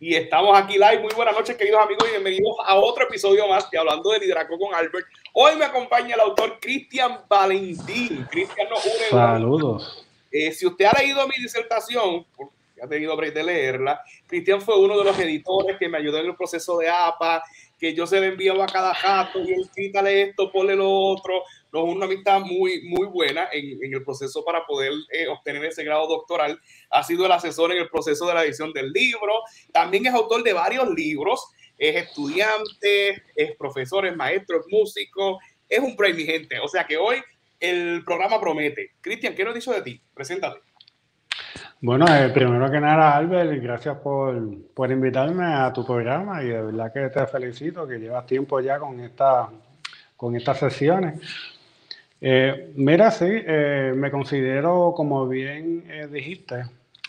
Y estamos aquí live. Muy buenas noches, queridos amigos, y bienvenidos a otro episodio más de Hablando de Liderazgo con Albert. Hoy me acompaña el autor Cristian Valentín. Cristian nos une. Saludos. Si usted ha leído mi disertación, porque ha tenido break de leerla, Cristian fue uno de los editores que me ayudó en el proceso de APA, que yo se le enviaba a cada rato, y él quítale esto, ponle lo otro. Nos una amistad muy buena en el proceso para poder obtener ese grado doctoral. Ha sido el asesor en el proceso de la edición del libro. También es autor de varios libros. Es estudiante, es profesor, es maestro, es músico. Es un premio, mi gente. O sea que hoy el programa promete. Cristian, ¿qué nos dicho de ti? Preséntate. Bueno, primero que nada, Albert, gracias por invitarme a tu programa y de verdad que te felicito que llevas tiempo ya con estas sesiones. Mira, sí, me considero, como bien dijiste,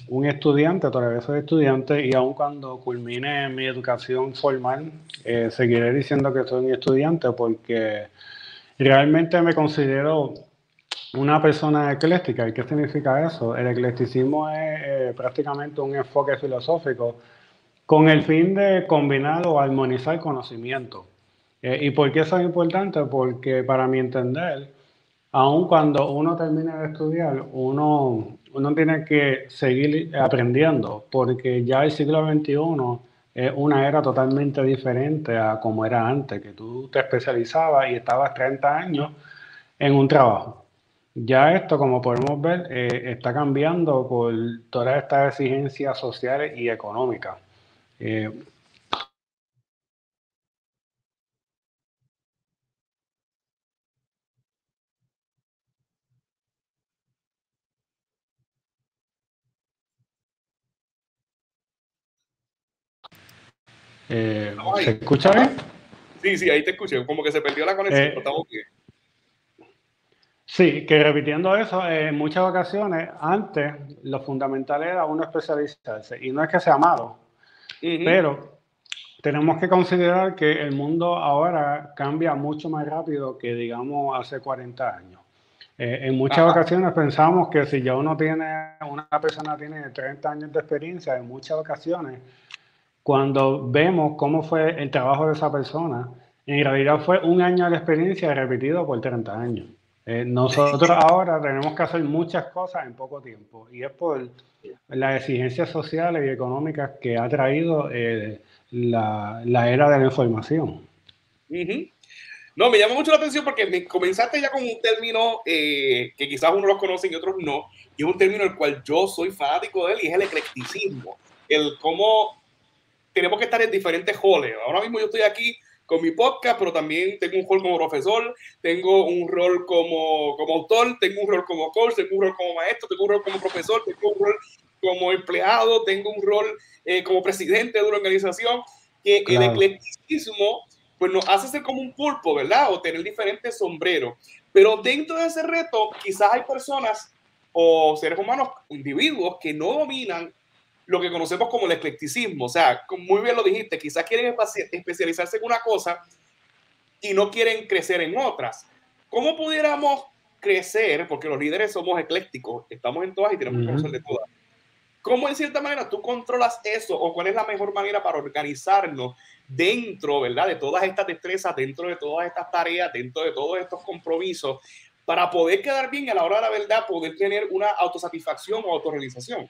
un estudiante, todavía soy estudiante y aun cuando culmine mi educación formal, seguiré diciendo que soy un estudiante porque realmente me considero una persona ecléctica. ¿Y qué significa eso? El eclecticismo es prácticamente un enfoque filosófico con el fin de combinar o armonizar conocimiento. ¿Y por qué eso es importante? Porque para mi entender, aun cuando uno termine de estudiar, uno tiene que seguir aprendiendo, porque ya el siglo XXI es una era totalmente diferente a como era antes, que tú te especializabas y estabas 30 años en un trabajo. Ya esto, como podemos ver, está cambiando por todas estas exigencias sociales y económicas. Eh, ¿Se escucha bien? Sí, ahí te escuché. Como que se perdió la conexión, pero estamos bien. Sí, que repitiendo eso, en muchas ocasiones, antes lo fundamental era uno especializarse. Y no es que sea malo, pero tenemos que considerar que el mundo ahora cambia mucho más rápido que, digamos, hace 40 años. En muchas ocasiones pensamos que si ya una persona tiene 30 años de experiencia, en muchas ocasiones, cuando vemos cómo fue el trabajo de esa persona, en realidad fue un año de experiencia repetido por 30 años. Nosotros ahora tenemos que hacer muchas cosas en poco tiempo y es por las exigencias sociales y económicas que ha traído la era de la información. No, me llama mucho la atención porque me comenzaste ya con un término que quizás unos los conocen y otros no, y es un término el cual yo soy fanático de él, y es el eclecticismo. El cómo tenemos que estar en diferentes halls. Ahora mismo yo estoy aquí con mi podcast, pero también tengo un rol como profesor, tengo un rol como autor, tengo un rol como coach, tengo un rol como maestro, tengo un rol como profesor, tengo un rol como empleado, tengo un rol como presidente de una organización, que Claro. el eclecticismo pues nos hace ser como un pulpo, ¿verdad? O tener diferentes sombreros. Pero dentro de ese reto, quizás hay personas o seres humanos, individuos que no dominan lo que conocemos como el eclecticismo. O sea, muy bien lo dijiste, quizás quieren especializarse en una cosa y no quieren crecer en otras. ¿Cómo pudiéramos crecer? Porque los líderes somos eclécticos, estamos en todas y tenemos que conocer de todas. ¿Cómo en cierta manera tú controlas eso? ¿O cuál es la mejor manera para organizarnos dentro, ¿verdad?, de todas estas destrezas, dentro de todas estas tareas, dentro de todos estos compromisos, para poder quedar bien y a la hora de la verdad poder tener una autosatisfacción o autorrealización?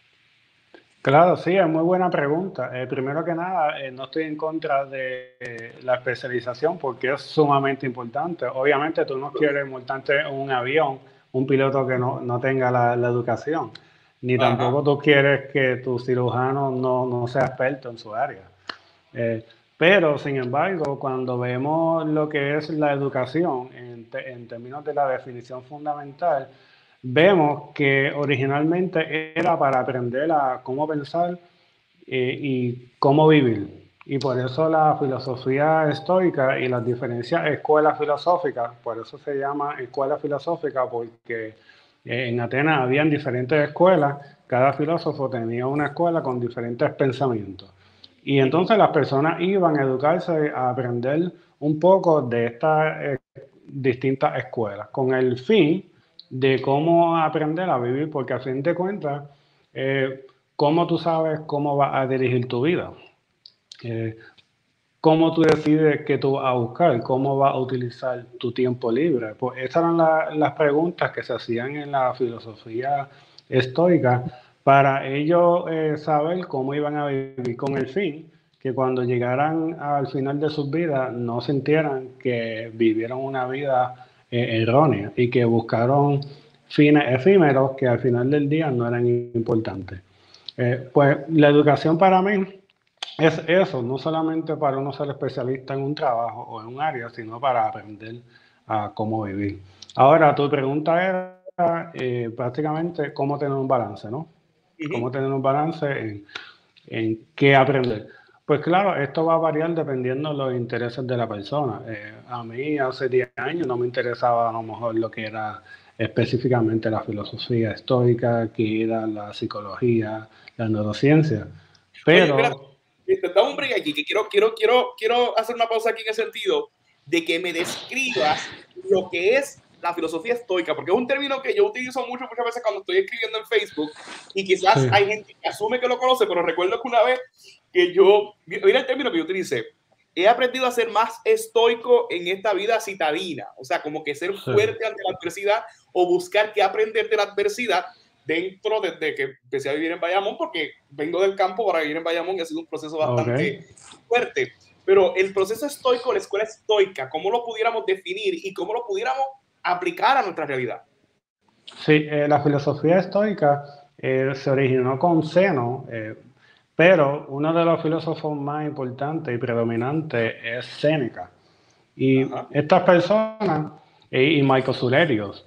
Claro, sí, es muy buena pregunta. Primero que nada, no estoy en contra de la especialización porque es sumamente importante. Obviamente tú no quieres montarte en un avión, un piloto que no tenga la educación, ni tampoco tú quieres que tu cirujano no sea experto en su área. Pero, sin embargo, cuando vemos lo que es la educación en términos de la definición fundamental, vemos que originalmente era para aprender a cómo pensar y cómo vivir. Y por eso la filosofía estoica y las diferentes escuelas filosóficas, por eso se llama escuela filosófica, porque en Atenas habían diferentes escuelas, cada filósofo tenía una escuela con diferentes pensamientos. Y entonces las personas iban a educarse, a aprender un poco de estas distintas escuelas, con el fin de cómo aprender a vivir, porque a fin de cuentas, ¿cómo tú sabes cómo vas a dirigir tu vida? Eh, ¿Cómo tú decides qué tú vas a buscar? ¿Cómo vas a utilizar tu tiempo libre? Pues esas eran las preguntas que se hacían en la filosofía estoica para ellos saber cómo iban a vivir con el fin, que cuando llegaran al final de sus vidas no sintieran que vivieron una vida errónea y que buscaron fines efímeros que al final del día no eran importantes. Pues la educación para mí es eso, no solamente para uno ser especialista en un trabajo o en un área, sino para aprender a cómo vivir. Ahora, tu pregunta era prácticamente cómo tener un balance, ¿no? Cómo tener un balance en qué aprender. Pues claro, esto va a variar dependiendo de los intereses de la persona. A mí hace 10 años no me interesaba a lo mejor lo que era específicamente la filosofía estoica, que era la psicología, la neurociencia. Oye, espérate, Pero dame un break aquí, que quiero hacer una pausa aquí en el sentido de que me describas lo que es la filosofía estoica, porque es un término que yo utilizo muchas veces cuando estoy escribiendo en Facebook y quizás sí. hay gente que asume que lo conoce, pero recuerdo que una vez que mira el término que yo utilicé, he aprendido a ser más estoico en esta vida citadina, o sea, como que ser Sí. fuerte ante la adversidad o buscar qué aprender de la adversidad dentro desde que empecé a vivir en Bayamón, porque vengo del campo para vivir en Bayamón y ha sido un proceso bastante Okay. fuerte. Pero el proceso estoico, la escuela estoica, ¿cómo lo pudiéramos definir y cómo lo pudiéramos aplicar a nuestra realidad? Sí, la filosofía estoica se originó con Zeno, pero uno de los filósofos más importantes y predominantes es Séneca. Y Ajá. estas personas, y Marcos Aurelius,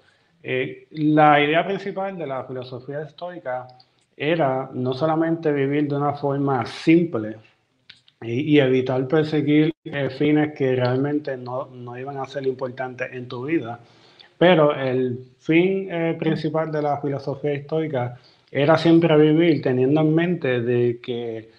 la idea principal de la filosofía estoica era no solamente vivir de una forma simple y evitar perseguir fines que realmente no iban a ser importantes en tu vida, pero el fin principal de la filosofía estoica era siempre vivir teniendo en mente de que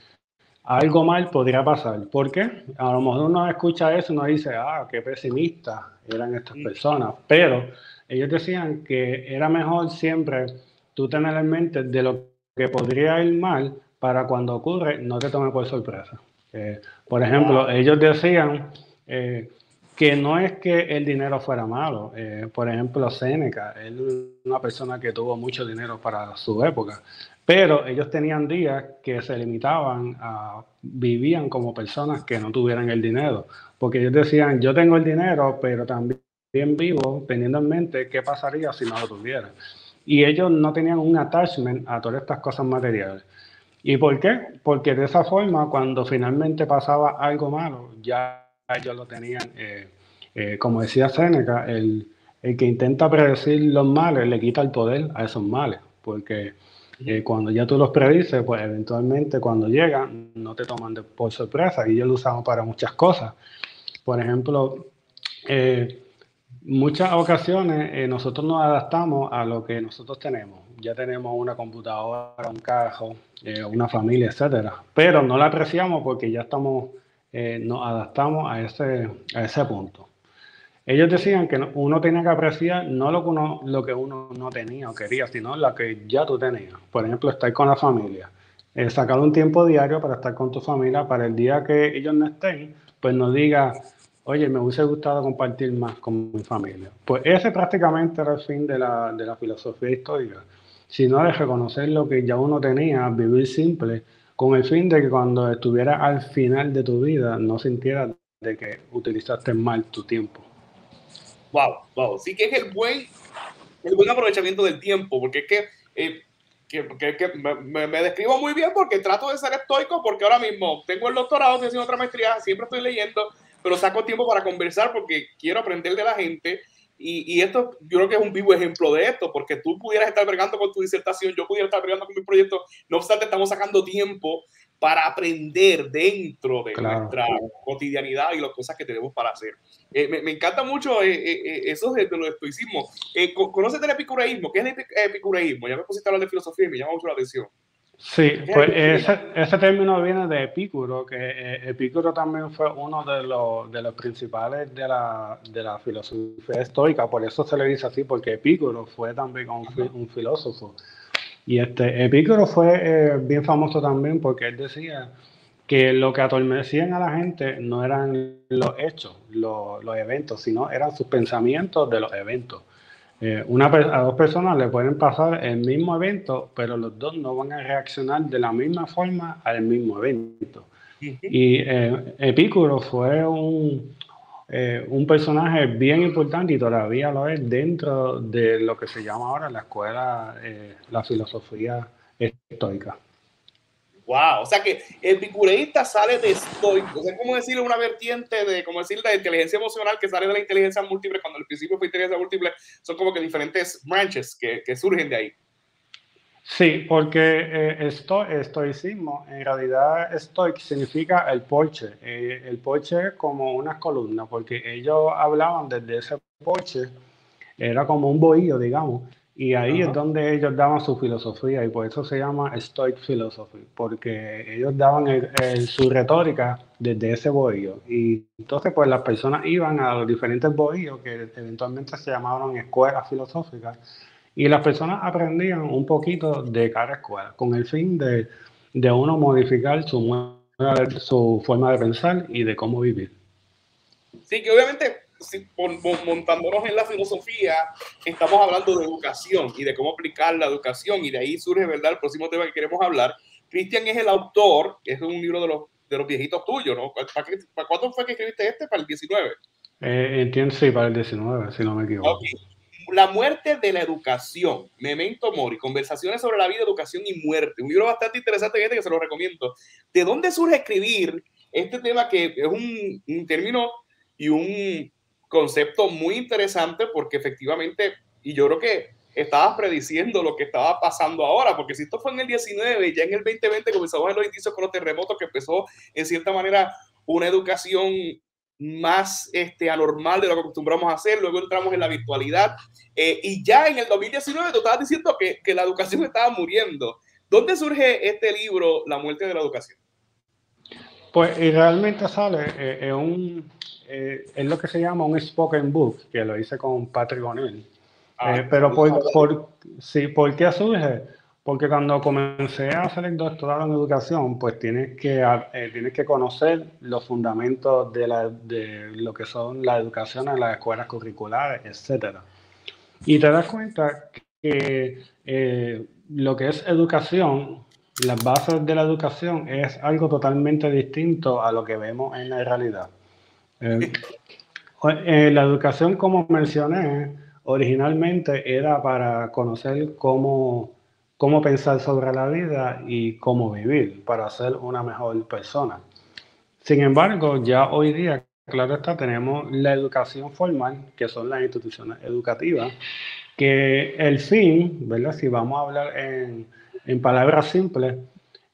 algo mal podría pasar. ¿Por qué? A lo mejor uno escucha eso y uno dice, ah, qué pesimistas eran estas personas. Pero ellos decían que era mejor siempre tú tener en mente de lo que podría ir mal para cuando ocurre no te tome por sorpresa. Por ejemplo, Wow. ellos decían que no es que el dinero fuera malo. Por ejemplo, Séneca, él es una persona que tuvo mucho dinero para su época, pero ellos tenían días que se limitaban a, vivían como personas que no tuvieran el dinero, porque ellos decían, yo tengo el dinero, pero también vivo teniendo en mente qué pasaría si no lo tuviera. Y ellos no tenían un attachment a todas estas cosas materiales. ¿Y por qué? Porque de esa forma, cuando finalmente pasaba algo malo, ya ellos lo tenían, como decía Séneca, el que intenta predecir los males le quita el poder a esos males, porque cuando ya tú los predices, pues eventualmente cuando llegan no te toman por sorpresa y ellos lo usamos para muchas cosas. Por ejemplo, eh, muchas ocasiones nosotros nos adaptamos a lo que nosotros tenemos. Ya tenemos una computadora, un carro, una familia, etcétera. Pero no la apreciamos porque ya estamos, nos adaptamos a ese punto. Ellos decían que uno tenía que apreciar no lo que uno no tenía o quería, sino lo que ya tú tenías. Por ejemplo, estar con la familia. Sacar un tiempo diario para estar con tu familia, para el día que ellos no estén, pues no diga, oye, me hubiese gustado compartir más con mi familia. Pues ese prácticamente era el fin de la filosofía histórica, sino de reconocer lo que ya uno tenía, vivir simple, con el fin de que cuando estuviera al final de tu vida no sintieras de que utilizaste mal tu tiempo. Wow, wow. Sí que es el buen aprovechamiento del tiempo, porque es que me describo muy bien porque trato de ser estoico, porque ahora mismo tengo el doctorado, estoy haciendo otra maestría, siempre estoy leyendo, pero saco tiempo para conversar porque quiero aprender de la gente. Y esto yo creo que es un vivo ejemplo de esto, porque tú pudieras estar bregando con tu disertación, yo pudiera estar bregando con mi proyecto, no obstante estamos sacando tiempo para aprender dentro de Claro. nuestra cotidianidad y las cosas que tenemos para hacer. Me encanta mucho eso de los estoicismos. ¿Conoces el epicureísmo? ¿Qué es el epicureísmo? Ya me pusiste a hablar de filosofía y me llama mucho la atención. Sí, ¿Qué es el pues epicureísmo? ese término viene de Epicuro, que Epicuro también fue uno de los principales de la filosofía estoica, por eso se le dice así, porque Epicuro fue también un filósofo. Y Epicuro fue bien famoso también porque él decía que lo que adormecían a la gente no eran los hechos, los eventos, sino eran sus pensamientos de los eventos. A dos personas le pueden pasar el mismo evento, pero los dos no van a reaccionar de la misma forma al mismo evento. Y Epicuro fue un personaje bien importante y todavía lo es dentro de lo que se llama ahora la escuela, la filosofía estoica. Wow, o sea que el epicureísta sale de estoico, o sea, como decirle una vertiente de, como decir, de inteligencia emocional que sale de la inteligencia múltiple, cuando al principio fue inteligencia múltiple, son como que diferentes branches que surgen de ahí. Sí, porque estoicismo, en realidad estoic significa el porche. El porche es como una columna, porque ellos hablaban desde ese porche, era como un bohío, digamos, y ahí es donde ellos daban su filosofía, y por eso se llama Stoic Philosophy, porque ellos daban su retórica desde ese bohío. Y entonces, pues las personas iban a los diferentes bohíos que eventualmente se llamaban escuelas filosóficas, y las personas aprendían un poquito de cada escuela, con el fin de uno modificar su forma de pensar y de cómo vivir. Sí, que obviamente, si, montándonos en la filosofía, estamos hablando de educación y de cómo aplicar la educación, y de ahí surge, ¿verdad?, el próximo tema que queremos hablar. Cristian es el autor, es un libro de los viejitos tuyos, ¿no? ¿Para cuándo fue que escribiste este? ¿Para el 19? Entiendo, sí, para el 19, si no me equivoco. Okay. La muerte de la educación, Memento Mori, conversaciones sobre la vida, educación y muerte. Un libro bastante interesante, gente, que se lo recomiendo. ¿De dónde surge escribir este tema que es un término y un concepto muy interesante? Porque efectivamente, y yo creo que estabas prediciendo lo que estaba pasando ahora, porque si esto fue en el 19, ya en el 2020 comenzamos en los indicios con los terremotos, que empezó en cierta manera una educación más anormal de lo que acostumbramos a hacer. Luego entramos en la virtualidad, y ya en el 2019 tú estabas diciendo que la educación estaba muriendo. ¿Dónde surge este libro, La muerte de la educación? Pues y realmente sale es lo que se llama un spoken book, que lo hice con Patrick O'Neill. Pero sí, ¿por qué surge? Porque cuando comencé a hacer el doctorado en educación, pues tienes que conocer los fundamentos de lo que son la educación en las escuelas curriculares, etcétera. Y te das cuenta que lo que es educación, las bases de la educación es algo totalmente distinto a lo que vemos en la realidad. La educación, como mencioné, originalmente era para conocer cómo pensar sobre la vida y cómo vivir, para ser una mejor persona. Sin embargo, ya hoy día, claro está, tenemos la educación formal, que son las instituciones educativas, que el fin, ¿verdad? Si vamos a hablar en palabras simples,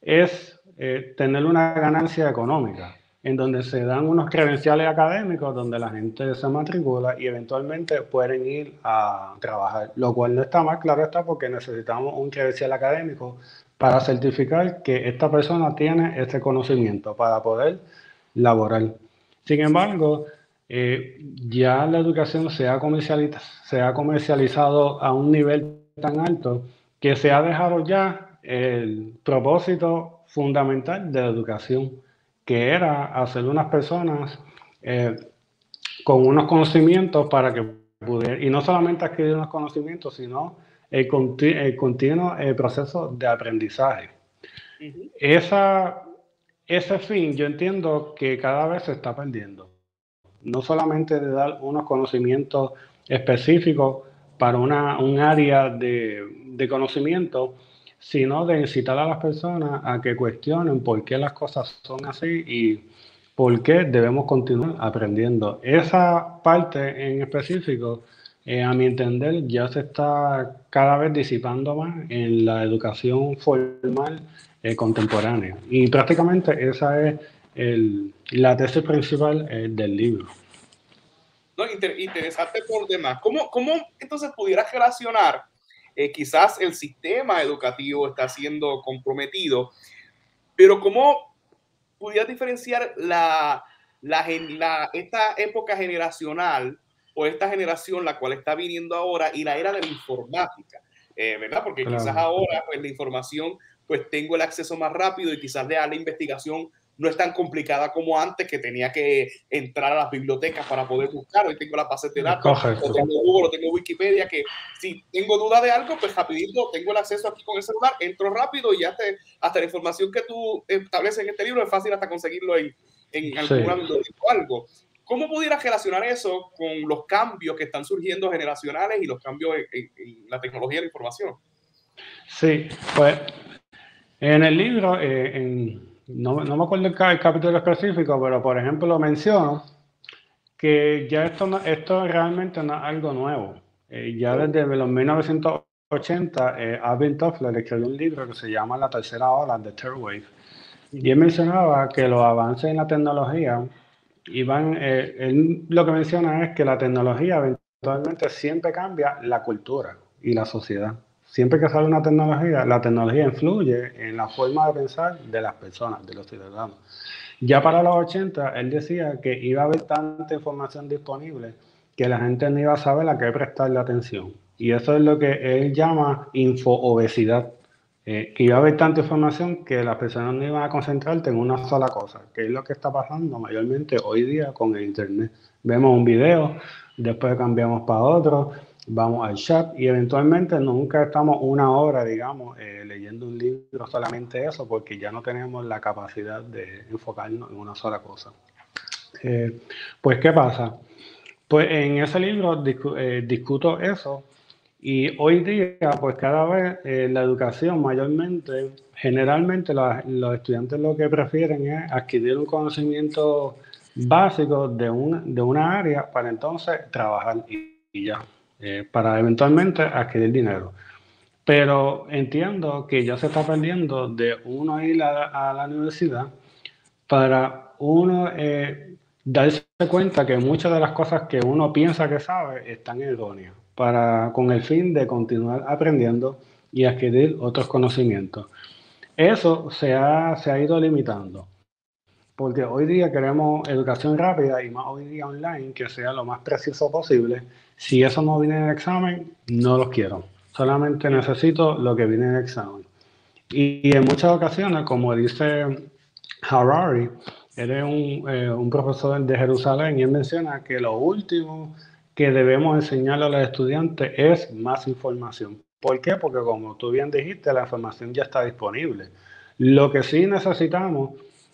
es tener una ganancia económica, en donde se dan unos credenciales académicos, donde la gente se matricula y eventualmente pueden ir a trabajar, lo cual no está mal, claro está, porque necesitamos un credencial académico para certificar que esta persona tiene ese conocimiento para poder laborar. Sin embargo, ya la educación se ha comercializado a un nivel tan alto que se ha dejado ya el propósito fundamental de la educación, que era hacer unas personas con unos conocimientos para que pudieran, y no solamente adquirir unos conocimientos, sino el continuo proceso de aprendizaje. Ese fin yo entiendo que cada vez se está perdiendo. No solamente de dar unos conocimientos específicos para un área de conocimiento, sino de incitar a las personas a que cuestionen por qué las cosas son así y por qué debemos continuar aprendiendo. Esa parte en específico, a mi entender, ya se está cada vez disipando más en la educación formal contemporánea. Y prácticamente esa es la tesis principal del libro. No, interesante por demás. ¿Cómo entonces pudieras relacionar, quizás el sistema educativo está siendo comprometido, pero cómo pudieras diferenciar esta época generacional o esta generación, la cual está viniendo ahora, y la era de la informática? ¿Verdad? Porque Claro. quizás ahora, pues, la información, pues tengo el acceso más rápido, y quizás la investigación no es tan complicada como antes, que tenía que entrar a las bibliotecas para poder buscar. Hoy tengo las bases de datos, Correcto. o tengo Google, o tengo Wikipedia, que si tengo duda de algo, pues rapidito tengo el acceso aquí con el celular, entro rápido y hasta la información que tú estableces en este libro es fácil hasta conseguirlo en alguna biblioteca o algo. ¿Cómo pudieras relacionar eso con los cambios que están surgiendo generacionales y los cambios en la tecnología de la información? Sí, pues en el libro, no me acuerdo el capítulo específico, pero por ejemplo menciono que ya esto realmente no es algo nuevo. Ya desde los 1980, Alvin Toffler escribió un libro que se llama La tercera ola, The Third Wave. Y él mencionaba que los avances en la tecnología él lo que menciona es que la tecnología eventualmente siempre cambia la cultura y la sociedad. Siempre que sale una tecnología, la tecnología influye en la forma de pensar de las personas, de los ciudadanos. Ya para los 80, él decía que iba a haber tanta información disponible que la gente no iba a saber a qué prestarle atención. Y eso es lo que él llama infoobesidad. Que iba a haber tanta información que las personas no iban a concentrarse en una sola cosa, que es lo que está pasando mayormente hoy día con el Internet. Vemos un video, después cambiamos para otro, vamos al chat y eventualmente nunca estamos una hora, digamos, leyendo un libro, solamente eso, porque ya no tenemos la capacidad de enfocarnos en una sola cosa. Pues, ¿qué pasa? Pues en ese libro discuto eso y hoy día, pues cada vez la educación mayormente, generalmente los estudiantes lo que prefieren es adquirir un conocimiento básico de una área para entonces trabajar y ya, para eventualmente adquirir dinero. Pero entiendo que ya se está perdiendo de uno ir a la universidad para uno darse cuenta que muchas de las cosas que uno piensa que sabe están erróneas, con el fin de continuar aprendiendo y adquirir otros conocimientos. Eso se ha ido limitando, porque hoy día queremos educación rápida y más hoy día online que sea lo más preciso posible. Si eso no viene en el examen, no lo quiero. Solamente necesito lo que viene en el examen. Y en muchas ocasiones, como dice Harari, él es un profesor de Jerusalén y él menciona que lo último que debemos enseñarle a los estudiantes es más información. ¿Por qué? Porque como tú bien dijiste, la información ya está disponible. Lo que sí necesitamos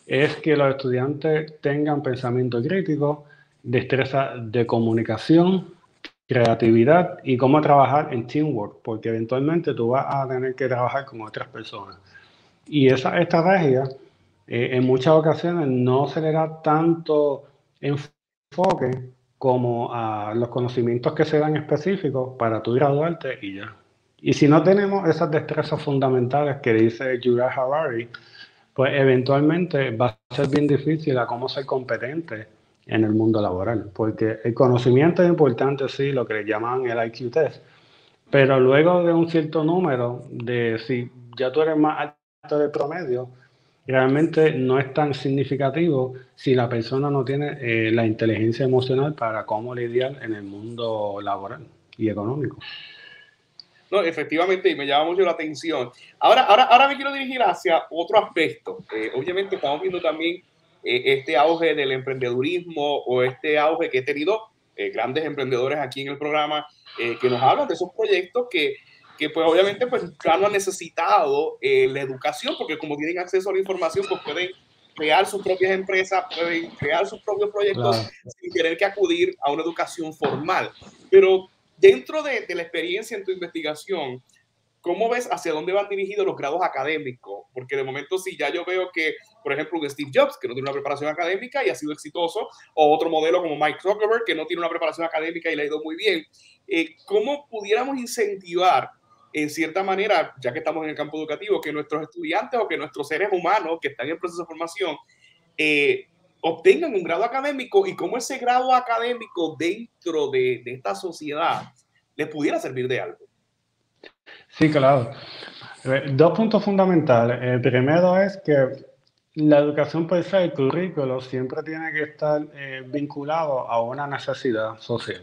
es que los estudiantes tengan pensamiento crítico, destreza de comunicación, creatividad y cómo trabajar en teamwork, porque eventualmente tú vas a tener que trabajar con otras personas. Y esa estrategia, en muchas ocasiones, no se le da tanto enfoque como a los conocimientos que se dan específicos para tú graduarte y ya. Y si no tenemos esas destrezas fundamentales que dice Yuval Harari, pues eventualmente va a ser bien difícil a cómo ser competente en el mundo laboral, porque el conocimiento es importante, sí, lo que le llaman el IQ test, pero luego de un cierto número, de si ya tú eres más alto del promedio, realmente no es tan significativo si la persona no tiene la inteligencia emocional para cómo lidiar en el mundo laboral y económico. No, efectivamente, y me llama mucho la atención. Ahora me quiero dirigir hacia otro aspecto. Obviamente estamos viendo también este auge del emprendedurismo o este auge que he tenido grandes emprendedores aquí en el programa que nos hablan de esos proyectos que pues obviamente pues claro han necesitado la educación porque como tienen acceso a la información pues pueden crear sus propias empresas, pueden crear sus propios proyectos Claro. sin tener que acudir a una educación formal. Pero dentro de la experiencia en tu investigación, ¿cómo ves hacia dónde van dirigidos los grados académicos? Porque de momento sí, ya yo veo que, por ejemplo, un Steve Jobs, que no tiene una preparación académica y ha sido exitoso, o otro modelo como Mike Zuckerberg, que no tiene una preparación académica y le ha ido muy bien. ¿Cómo pudiéramos incentivar, en cierta manera, ya que estamos en el campo educativo, que nuestros estudiantes o que nuestros seres humanos que están en proceso de formación eh, obtengan un grado académico y cómo ese grado académico dentro de esta sociedad les pudiera servir de algo? Sí, claro. Dos puntos fundamentales. El primero es que la educación per se, el currículo, siempre tiene que estar vinculado a una necesidad social.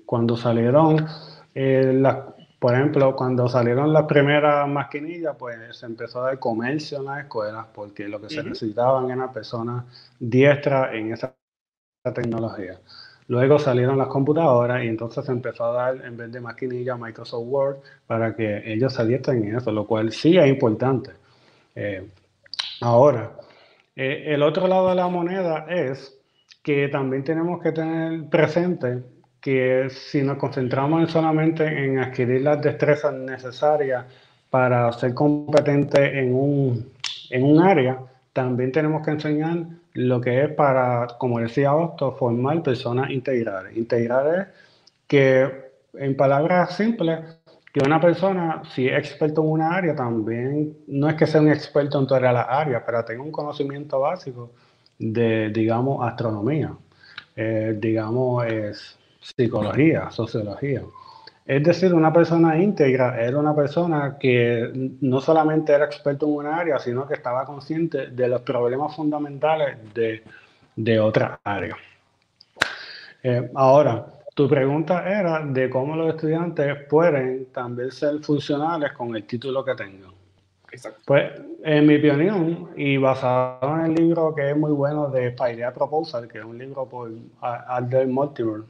Cuando salieron las Por ejemplo, cuando salieron las primeras maquinillas, pues se empezó a dar comercio en las escuelas porque lo que se necesitaban eran personas diestras en esa tecnología. Luego salieron las computadoras y entonces se empezó a dar, en vez de maquinilla, Microsoft Word para que ellos se adiestren en eso, lo cual sí es importante. Ahora, el otro lado de la moneda es que también tenemos que tener presente que si nos concentramos solamente en adquirir las destrezas necesarias para ser competentes en un área, también tenemos que enseñar lo que es para, como decía Otto, formar personas integrales. Integrales que, en palabras simples, que una persona, si es experto en una área, también no es que sea un experto en todas las áreas, pero tenga un conocimiento básico de, digamos, astronomía, digamos, psicología, sociología. Es decir, una persona íntegra era una persona que no solamente era experto en una área, sino que estaba consciente de los problemas fundamentales de otra área. Ahora, tu pregunta era de cómo los estudiantes pueden también ser funcionales con el título que tengan. Exacto. Pues, en mi opinión, y basado en el libro que es muy bueno de Paideia Proposal, que es un libro por Albert Mortimer,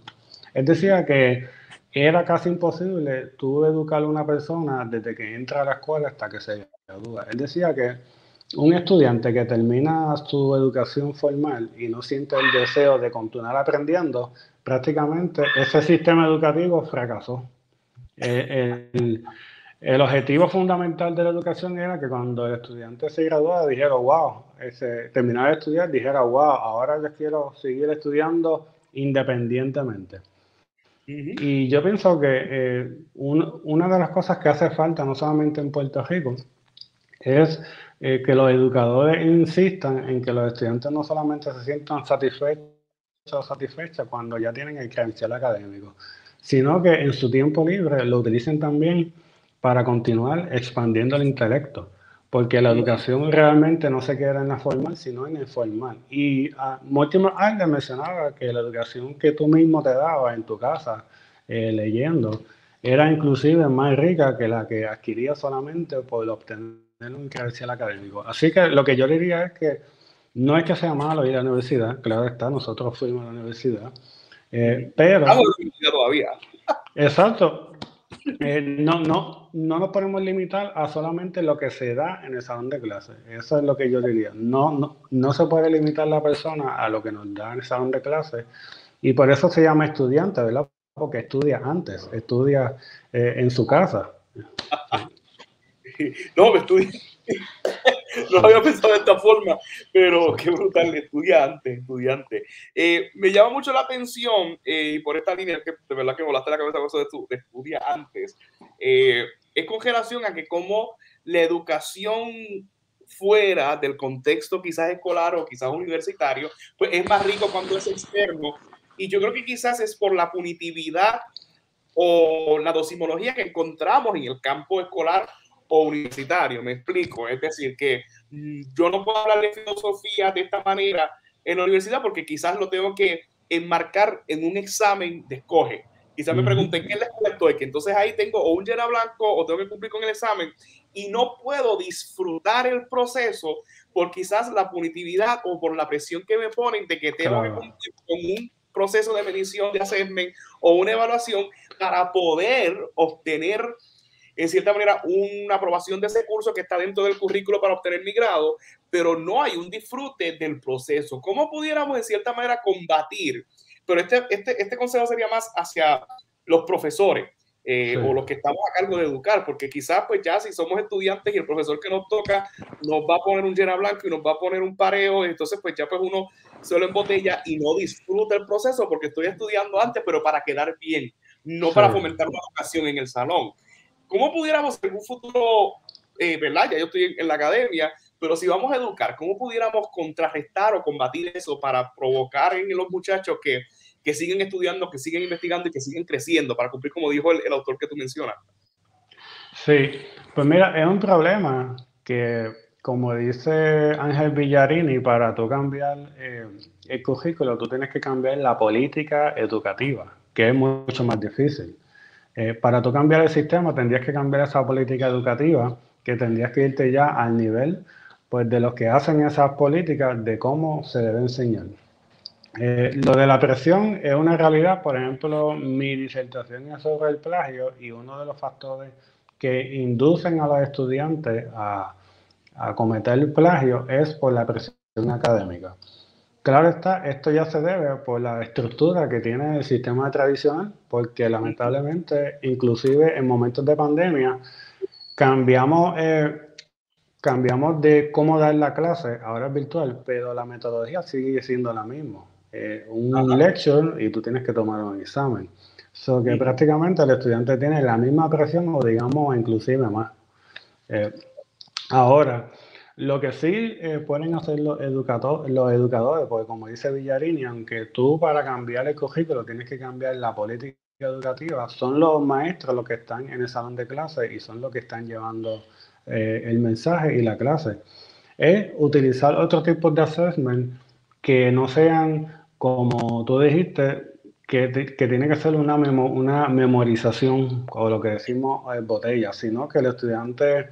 él decía que era casi imposible tú educar a una persona desde que entra a la escuela hasta que se gradúa. Él decía que un estudiante que termina su educación formal y no siente el deseo de continuar aprendiendo, prácticamente ese sistema educativo fracasó. El objetivo fundamental de la educación era que cuando el estudiante se graduara dijera, wow, terminara de estudiar, dijera, wow, ahora yo quiero seguir estudiando independientemente. Y yo pienso que una de las cosas que hace falta, no solamente en Puerto Rico, es que los educadores insistan en que los estudiantes no solamente se sientan satisfechos o satisfechas cuando ya tienen el credencial académico, sino que en su tiempo libre lo utilicen también para continuar expandiendo el intelecto, porque la educación realmente no se queda en la formal, sino en el formal. Y Mortimer Adler mencionaba que la educación que tú mismo te dabas en tu casa, leyendo, era inclusive más rica que la que adquirías solamente por obtener un credencial académico. Así que lo que yo diría es que no es que sea malo ir a la universidad, claro está, nosotros fuimos a la universidad, pero... Estamos en la universidad todavía. Exacto. No nos podemos limitar a solamente lo que se da en el salón de clases. Eso es lo que yo diría. No se puede limitar la persona a lo que nos da en el salón de clases. Y por eso se llama estudiante, ¿verdad? Porque estudia antes, estudia en su casa. No, me estudié. No había pensado de esta forma, pero qué brutal, estudiante. Me llama mucho la atención por esta línea, que de verdad que volaste la cabeza con eso de estudiantes. Es con relación a que como la educación fuera del contexto quizás escolar o quizás universitario, pues es más rico cuando es externo. Y yo creo que quizás es por la punitividad o la dosimología que encontramos en el campo escolar o universitario. Me explico. Es decir, que yo no puedo hablar de filosofía de esta manera en la universidad porque quizás lo tengo que enmarcar en un examen de escoge. Quizás me pregunten qué es la escuela estoy, que entonces ahí tengo o un llena blanco o tengo que cumplir con el examen y no puedo disfrutar el proceso por quizás la punitividad o por la presión que me ponen de que tengo que cumplir con un proceso de medición de assessment o una evaluación para poder obtener en cierta manera una aprobación de ese curso que está dentro del currículo para obtener mi grado, pero no hay un disfrute del proceso. ¿Cómo pudiéramos en cierta manera combatir? Pero este consejo sería más hacia los profesores o los que estamos a cargo de educar, porque quizás pues ya si somos estudiantes y el profesor que nos toca nos va a poner un llena blanco y nos va a poner un pareo, entonces pues ya pues uno se lo embotella y no disfruta el proceso porque estoy estudiando antes, pero para quedar bien, no para fomentar una educación en el salón. ¿Cómo pudiéramos en un futuro, verdad? Ya yo estoy en la academia, pero si vamos a educar, ¿cómo pudiéramos contrarrestar o combatir eso para provocar en los muchachos que siguen estudiando, que siguen investigando y que siguen creciendo para cumplir, como dijo el autor que tú mencionas? Sí, pues mira, es un problema que, como dice Ángel Villarini, para tú cambiar el currículo, tú tienes que cambiar la política educativa, que es mucho más difícil. Para tú cambiar el sistema tendrías que cambiar esa política educativa, que tendrías que irte ya al nivel pues, de los que hacen esas políticas, de cómo se debe enseñar. Lo de la presión es una realidad. Por ejemplo, mi disertación es sobre el plagio y uno de los factores que inducen a los estudiantes a cometer el plagio es por la presión académica. Claro está, esto ya se debe por la estructura que tiene el sistema tradicional, porque lamentablemente, inclusive en momentos de pandemia, cambiamos, cambiamos de cómo dar la clase, ahora es virtual, pero la metodología sigue siendo la misma. Un lecture y tú tienes que tomar un examen. So que prácticamente el estudiante tiene la misma presión o digamos inclusive más. Ahora, lo que sí pueden hacer los educadores, porque como dice Villarini, aunque tú para cambiar el currículo tienes que cambiar la política educativa, son los maestros los que están en el salón de clase y son los que están llevando el mensaje y la clase. Es utilizar otros tipos de assessment que no sean, como tú dijiste, que tiene que ser una memorización o lo que decimos botella, sino que el estudiante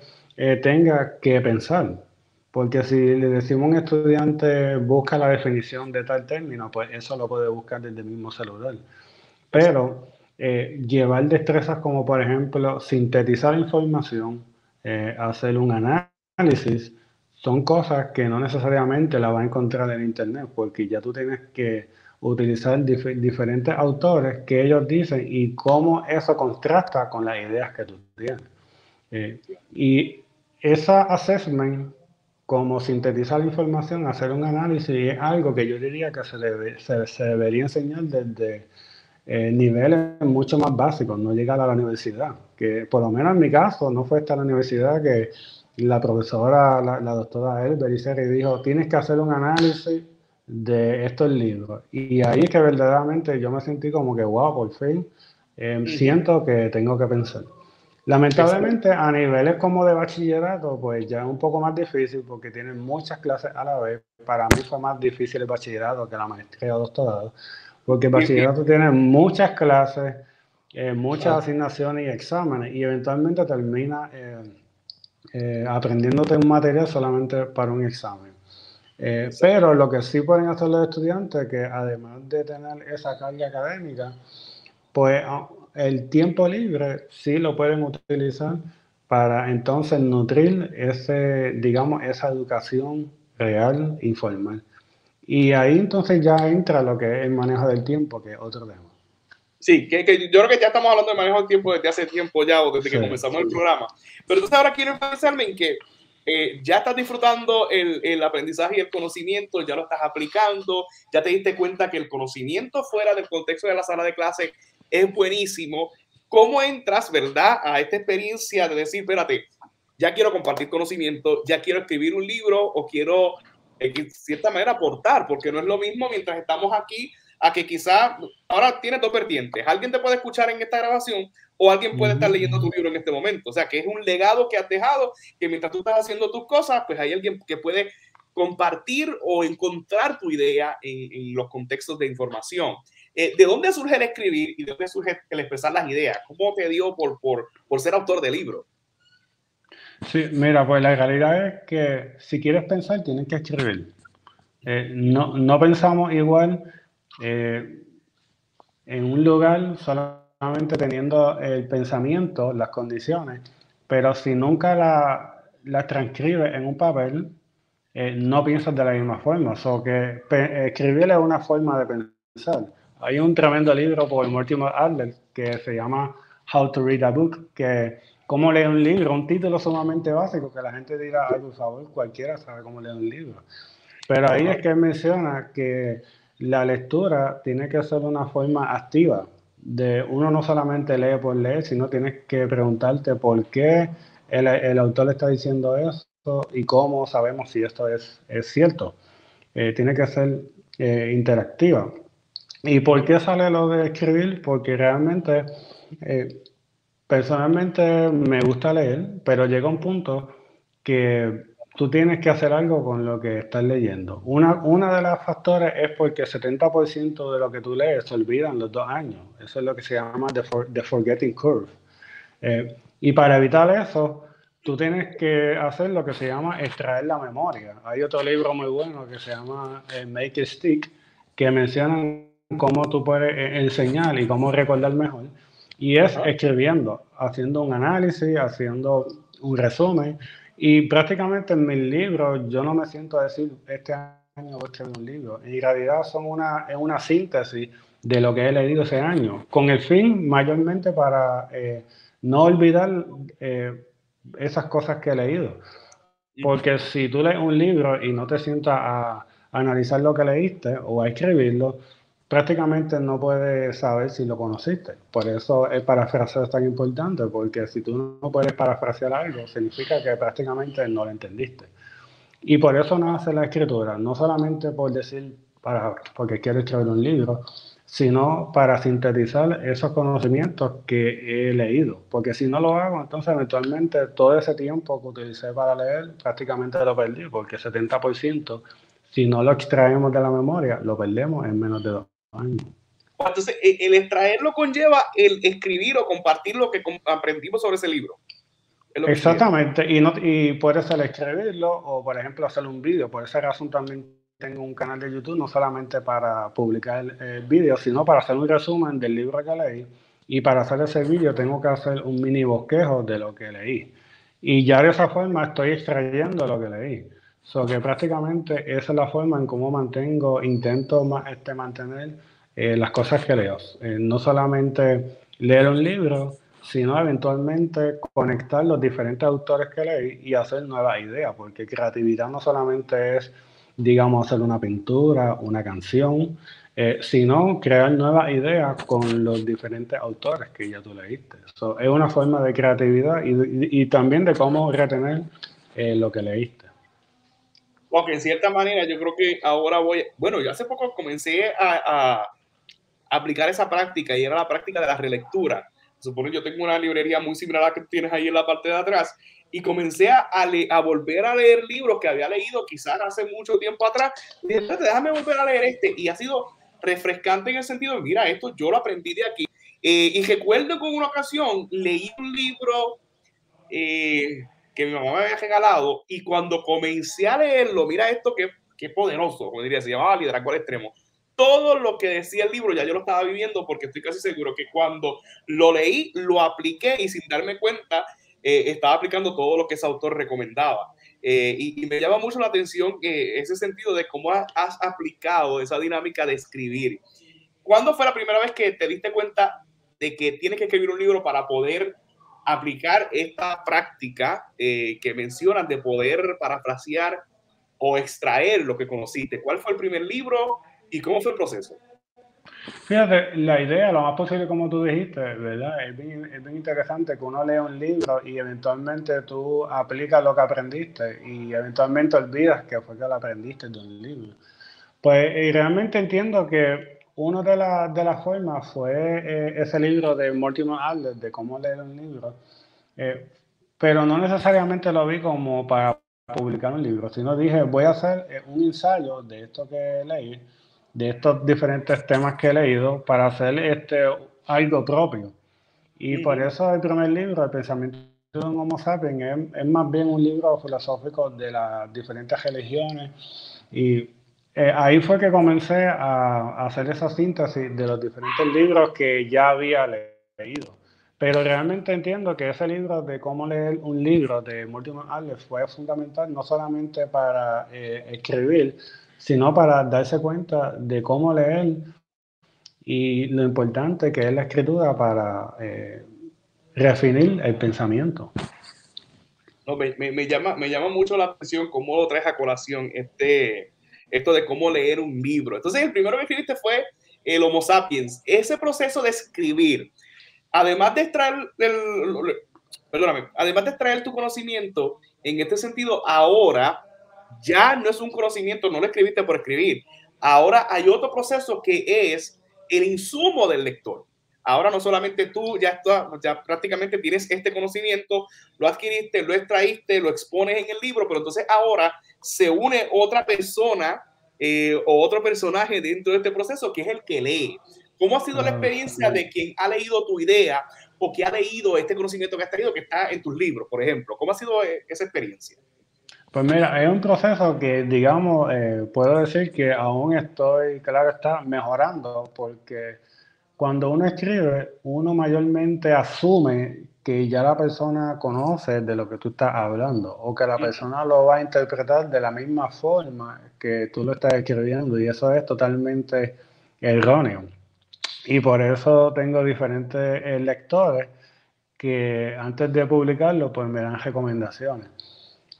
tenga que pensar. Porque si le decimos a un estudiante busca la definición de tal término, pues eso lo puede buscar desde el mismo celular. Pero llevar destrezas como por ejemplo sintetizar información, hacer un análisis, son cosas que no necesariamente la va a encontrar en internet, porque ya tú tienes que utilizar diferentes autores que ellos dicen y cómo eso contrasta con las ideas que tú tienes. Y esa assessment, como sintetizar la información, hacer un análisis, es algo que yo diría que se debería enseñar desde niveles mucho más básicos, no llegar a la universidad. Que por lo menos en mi caso, no fue hasta la universidad que la profesora, la doctora Elber dijo, tienes que hacer un análisis de estos libros. Y ahí es que verdaderamente yo me sentí como que, wow, por fin siento que tengo que pensar. Lamentablemente, a niveles como de bachillerato, pues ya es un poco más difícil porque tienen muchas clases a la vez. Para mí fue más difícil el bachillerato que la maestría o doctorado, porque el bachillerato tiene muchas clases, muchas asignaciones y exámenes, y eventualmente termina aprendiéndote un material solamente para un examen. Pero lo que sí pueden hacer los estudiantes, que además de tener esa carga académica, pues el tiempo libre sí lo pueden utilizar para entonces nutrir digamos, esa educación real, informal. Y ahí entonces ya entra lo que es el manejo del tiempo, que es otro tema. Sí, yo creo que ya estamos hablando de manejo del tiempo desde hace tiempo ya, o desde que comenzamos el programa. Pero entonces ahora quiero enfatizarme en que ya estás disfrutando el aprendizaje y el conocimiento, ya lo estás aplicando, ya te diste cuenta que el conocimiento fuera del contexto de la sala de clase es buenísimo. ¿Cómo entras, verdad, a esta experiencia de decir, espérate, ya quiero compartir conocimiento, ya quiero escribir un libro o quiero, de cierta manera, aportar? Porque no es lo mismo mientras estamos aquí a que quizá ahora tiene dos vertientes. Alguien te puede escuchar en esta grabación o alguien puede estar leyendo tu libro en este momento. O sea, que es un legado que has dejado, que mientras tú estás haciendo tus cosas, pues hay alguien que puede compartir o encontrar tu idea en los contextos de información. ¿De dónde surge el escribir y de dónde surge el expresar las ideas? ¿Cómo te dio por ser autor de libro? Sí, mira, pues la realidad es que si quieres pensar, tienes que escribir. No pensamos igual en un lugar solamente teniendo el pensamiento, las condiciones, pero si nunca la transcribes en un papel, no piensas de la misma forma. So que escribir es una forma de pensar. Hay un tremendo libro por Mortimer Adler que se llama How to Read a Book, que cómo leer un libro, un título sumamente básico que la gente dirá, ay, por favor, cualquiera sabe cómo leer un libro. Pero ahí es que él menciona que la lectura tiene que ser una forma activa. De uno no solamente lee por leer, sino tienes que preguntarte por qué el autor está diciendo eso y cómo sabemos si esto es cierto. Tiene que ser interactiva. ¿Y por qué sale lo de escribir? Porque realmente, personalmente me gusta leer, pero llega un punto que tú tienes que hacer algo con lo que estás leyendo. Una de las factores es porque el 70% de lo que tú lees se olvida en los 2 años. Eso es lo que se llama the forgetting curve. Y para evitar eso, tú tienes que hacer lo que se llama extraer la memoria. Hay otro libro muy bueno que se llama Make It Stick, que menciona cómo tú puedes enseñar y cómo recordar mejor. Y es escribiendo, haciendo un análisis, haciendo un resumen. Y prácticamente en mis libros yo no me siento a decir este año voy a escribir un libro. En realidad es una síntesis de lo que he leído ese año, con el fin mayormente para no olvidar esas cosas que he leído. Porque si tú lees un libro y no te sientas a analizar lo que leíste o a escribirlo, prácticamente no puedes saber si lo conociste. Por eso el parafraseo es tan importante, porque si tú no puedes parafrasear algo, significa que prácticamente no lo entendiste. Y por eso nace la escritura, no solamente por decir, porque quiero escribir un libro, sino para sintetizar esos conocimientos que he leído. Porque si no lo hago, entonces eventualmente todo ese tiempo que utilicé para leer prácticamente lo perdí, porque el 70%, si no lo extraemos de la memoria, lo perdemos en menos de 2 años. Entonces, el extraerlo conlleva el escribir o compartir lo que aprendimos sobre ese libro. Exactamente, y puede ser escribirlo o, por ejemplo, hacer un vídeo. Por esa razón también tengo un canal de YouTube, no solamente para publicar el vídeo, sino para hacer un resumen del libro que leí. Y para hacer ese vídeo tengo que hacer un mini bosquejo de lo que leí. Y ya de esa forma estoy extrayendo lo que leí. So que prácticamente esa es la forma en cómo intento mantener las cosas que leo. No solamente leer un libro, sino eventualmente conectar los diferentes autores que leí y hacer nuevas ideas, porque creatividad no solamente es, digamos, hacer una pintura, una canción, sino crear nuevas ideas con los diferentes autores que ya tú leíste. So, es una forma de creatividad y también de cómo retener lo que leíste. Porque en cierta manera yo creo que ahora bueno, yo hace poco comencé a aplicar esa práctica y era la práctica de la relectura. Supone yo tengo una librería muy similar a la que tienes ahí en la parte de atrás y comencé a volver a leer libros que había leído quizás hace mucho tiempo atrás. Y dije, déjame volver a leer este. Y ha sido refrescante en el sentido de, mira, esto yo lo aprendí de aquí. Y recuerdo que en una ocasión leí un libro que mi mamá me había regalado y cuando comencé a leerlo, mira esto que poderoso, como diría, se llamaba Liderazgo al Extremo. Todo lo que decía el libro ya yo lo estaba viviendo porque estoy casi seguro que cuando lo leí, lo apliqué y sin darme cuenta estaba aplicando todo lo que ese autor recomendaba. Y me llama mucho la atención ese sentido de cómo has aplicado esa dinámica de escribir. ¿Cuándo fue la primera vez que te diste cuenta de que tienes que escribir un libro para poder aplicar esta práctica que mencionan de poder parafrasear o extraer lo que conociste? ¿Cuál fue el primer libro y cómo fue el proceso? Fíjate, la idea, lo más posible como tú dijiste, ¿verdad? Es bien interesante que uno lea un libro y eventualmente tú aplicas lo que aprendiste y eventualmente olvidas que fue que lo aprendiste de un libro. Pues realmente entiendo que una de las formas fue ese libro de Mortimer Adler, de cómo leer un libro, eh, pero no necesariamente lo vi como para publicar un libro, sino dije, voy a hacer un ensayo de esto que leí, de estos diferentes temas que he leído, para hacer algo propio. Y por eso el primer libro, El pensamiento de un Homo sapiens, es más bien un libro filosófico de las diferentes religiones. Y ahí fue que comencé a hacer esa síntesis de los diferentes libros que ya había leído. Pero realmente entiendo que ese libro de cómo leer un libro de Mortimer Adler fue fundamental no solamente para escribir, sino para darse cuenta de cómo leer y lo importante que es la escritura para refinir el pensamiento. No, me llama mucho la atención cómo lo traes a colación esto de cómo leer un libro. Entonces, el primero que escribiste fue el Homo Sapiens. Ese proceso de escribir, además de además de extraer tu conocimiento, en este sentido, ahora ya no es un conocimiento, no lo escribiste por escribir. Ahora hay otro proceso que es el insumo del lector. Ahora no solamente tú ya prácticamente tienes este conocimiento, lo adquiriste, lo extraíste, lo expones en el libro, pero entonces ahora se une otra persona o otro personaje dentro de este proceso que es el que lee. ¿Cómo ha sido la experiencia de quien ha leído tu idea o que ha leído este conocimiento que has tenido que está en tus libros, por ejemplo? ¿Cómo ha sido esa experiencia? Pues mira, es un proceso que, digamos, puedo decir que aún estoy, claro está, mejorando, porque cuando uno escribe, uno mayormente asume que ya la persona conoce de lo que tú estás hablando, o que la persona lo va a interpretar de la misma forma que tú lo estás escribiendo, y eso es totalmente erróneo. Y por eso tengo diferentes lectores que antes de publicarlo, pues me dan recomendaciones.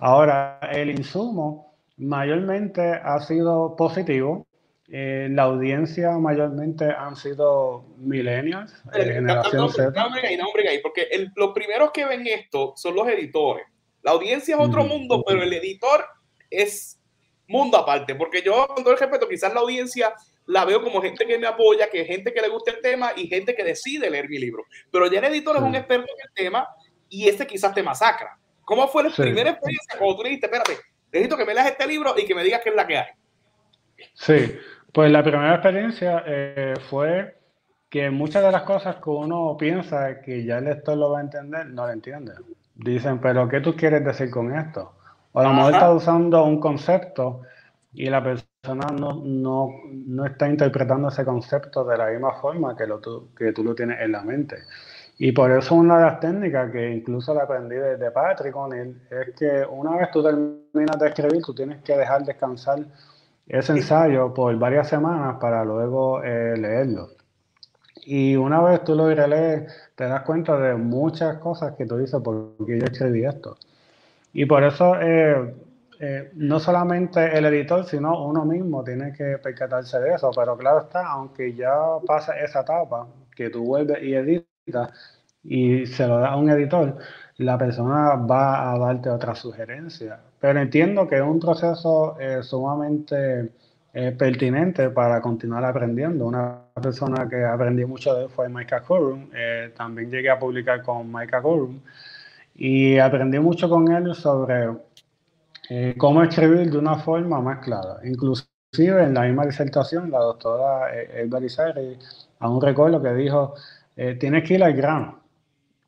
Ahora, el insumo mayormente ha sido positivo. La audiencia mayormente han sido millennials, generación Z. Dame ahí, porque los primeros que ven esto son los editores. La audiencia es otro mundo, pero el editor es mundo aparte, porque yo, con todo el respeto, quizás la audiencia la veo como gente que me apoya, que gente que le gusta el tema y gente que decide leer mi libro. Pero ya el editor es un experto en el tema y este quizás te masacra. ¿Cómo fue la primera experiencia cuando tú le dijiste, espérate, necesito que me leas este libro y que me digas qué es la que hay? Sí, pues la primera experiencia fue que muchas de las cosas que uno piensa que ya el lector lo va a entender, no lo entiende. Dicen, pero ¿qué tú quieres decir con esto? O a lo mejor está usando un concepto y la persona no está interpretando ese concepto de la misma forma que tú lo tienes en la mente. Y por eso una de las técnicas que incluso la aprendí de Patrick O'Neill es que una vez tú terminas de escribir, tú tienes que dejar descansar ese ensayo por varias semanas para luego leerlo. Y una vez tú lo relees, te das cuenta de muchas cosas que tú dices, ¿por qué yo escribí esto? Y por eso no solamente el editor, sino uno mismo tiene que percatarse de eso. Pero claro está, aunque ya pasa esa etapa, que tú vuelves y editas y se lo das a un editor, la persona va a darte otra sugerencia. Pero entiendo que es un proceso sumamente pertinente para continuar aprendiendo. Una persona que aprendí mucho de él fue Micah Corum. También llegué a publicar con Micah Corum y aprendí mucho con él sobre cómo escribir de una forma más clara. Inclusive en la misma disertación, la doctora Elba Irizarry aún recuerdo que dijo, tienes que ir al grano.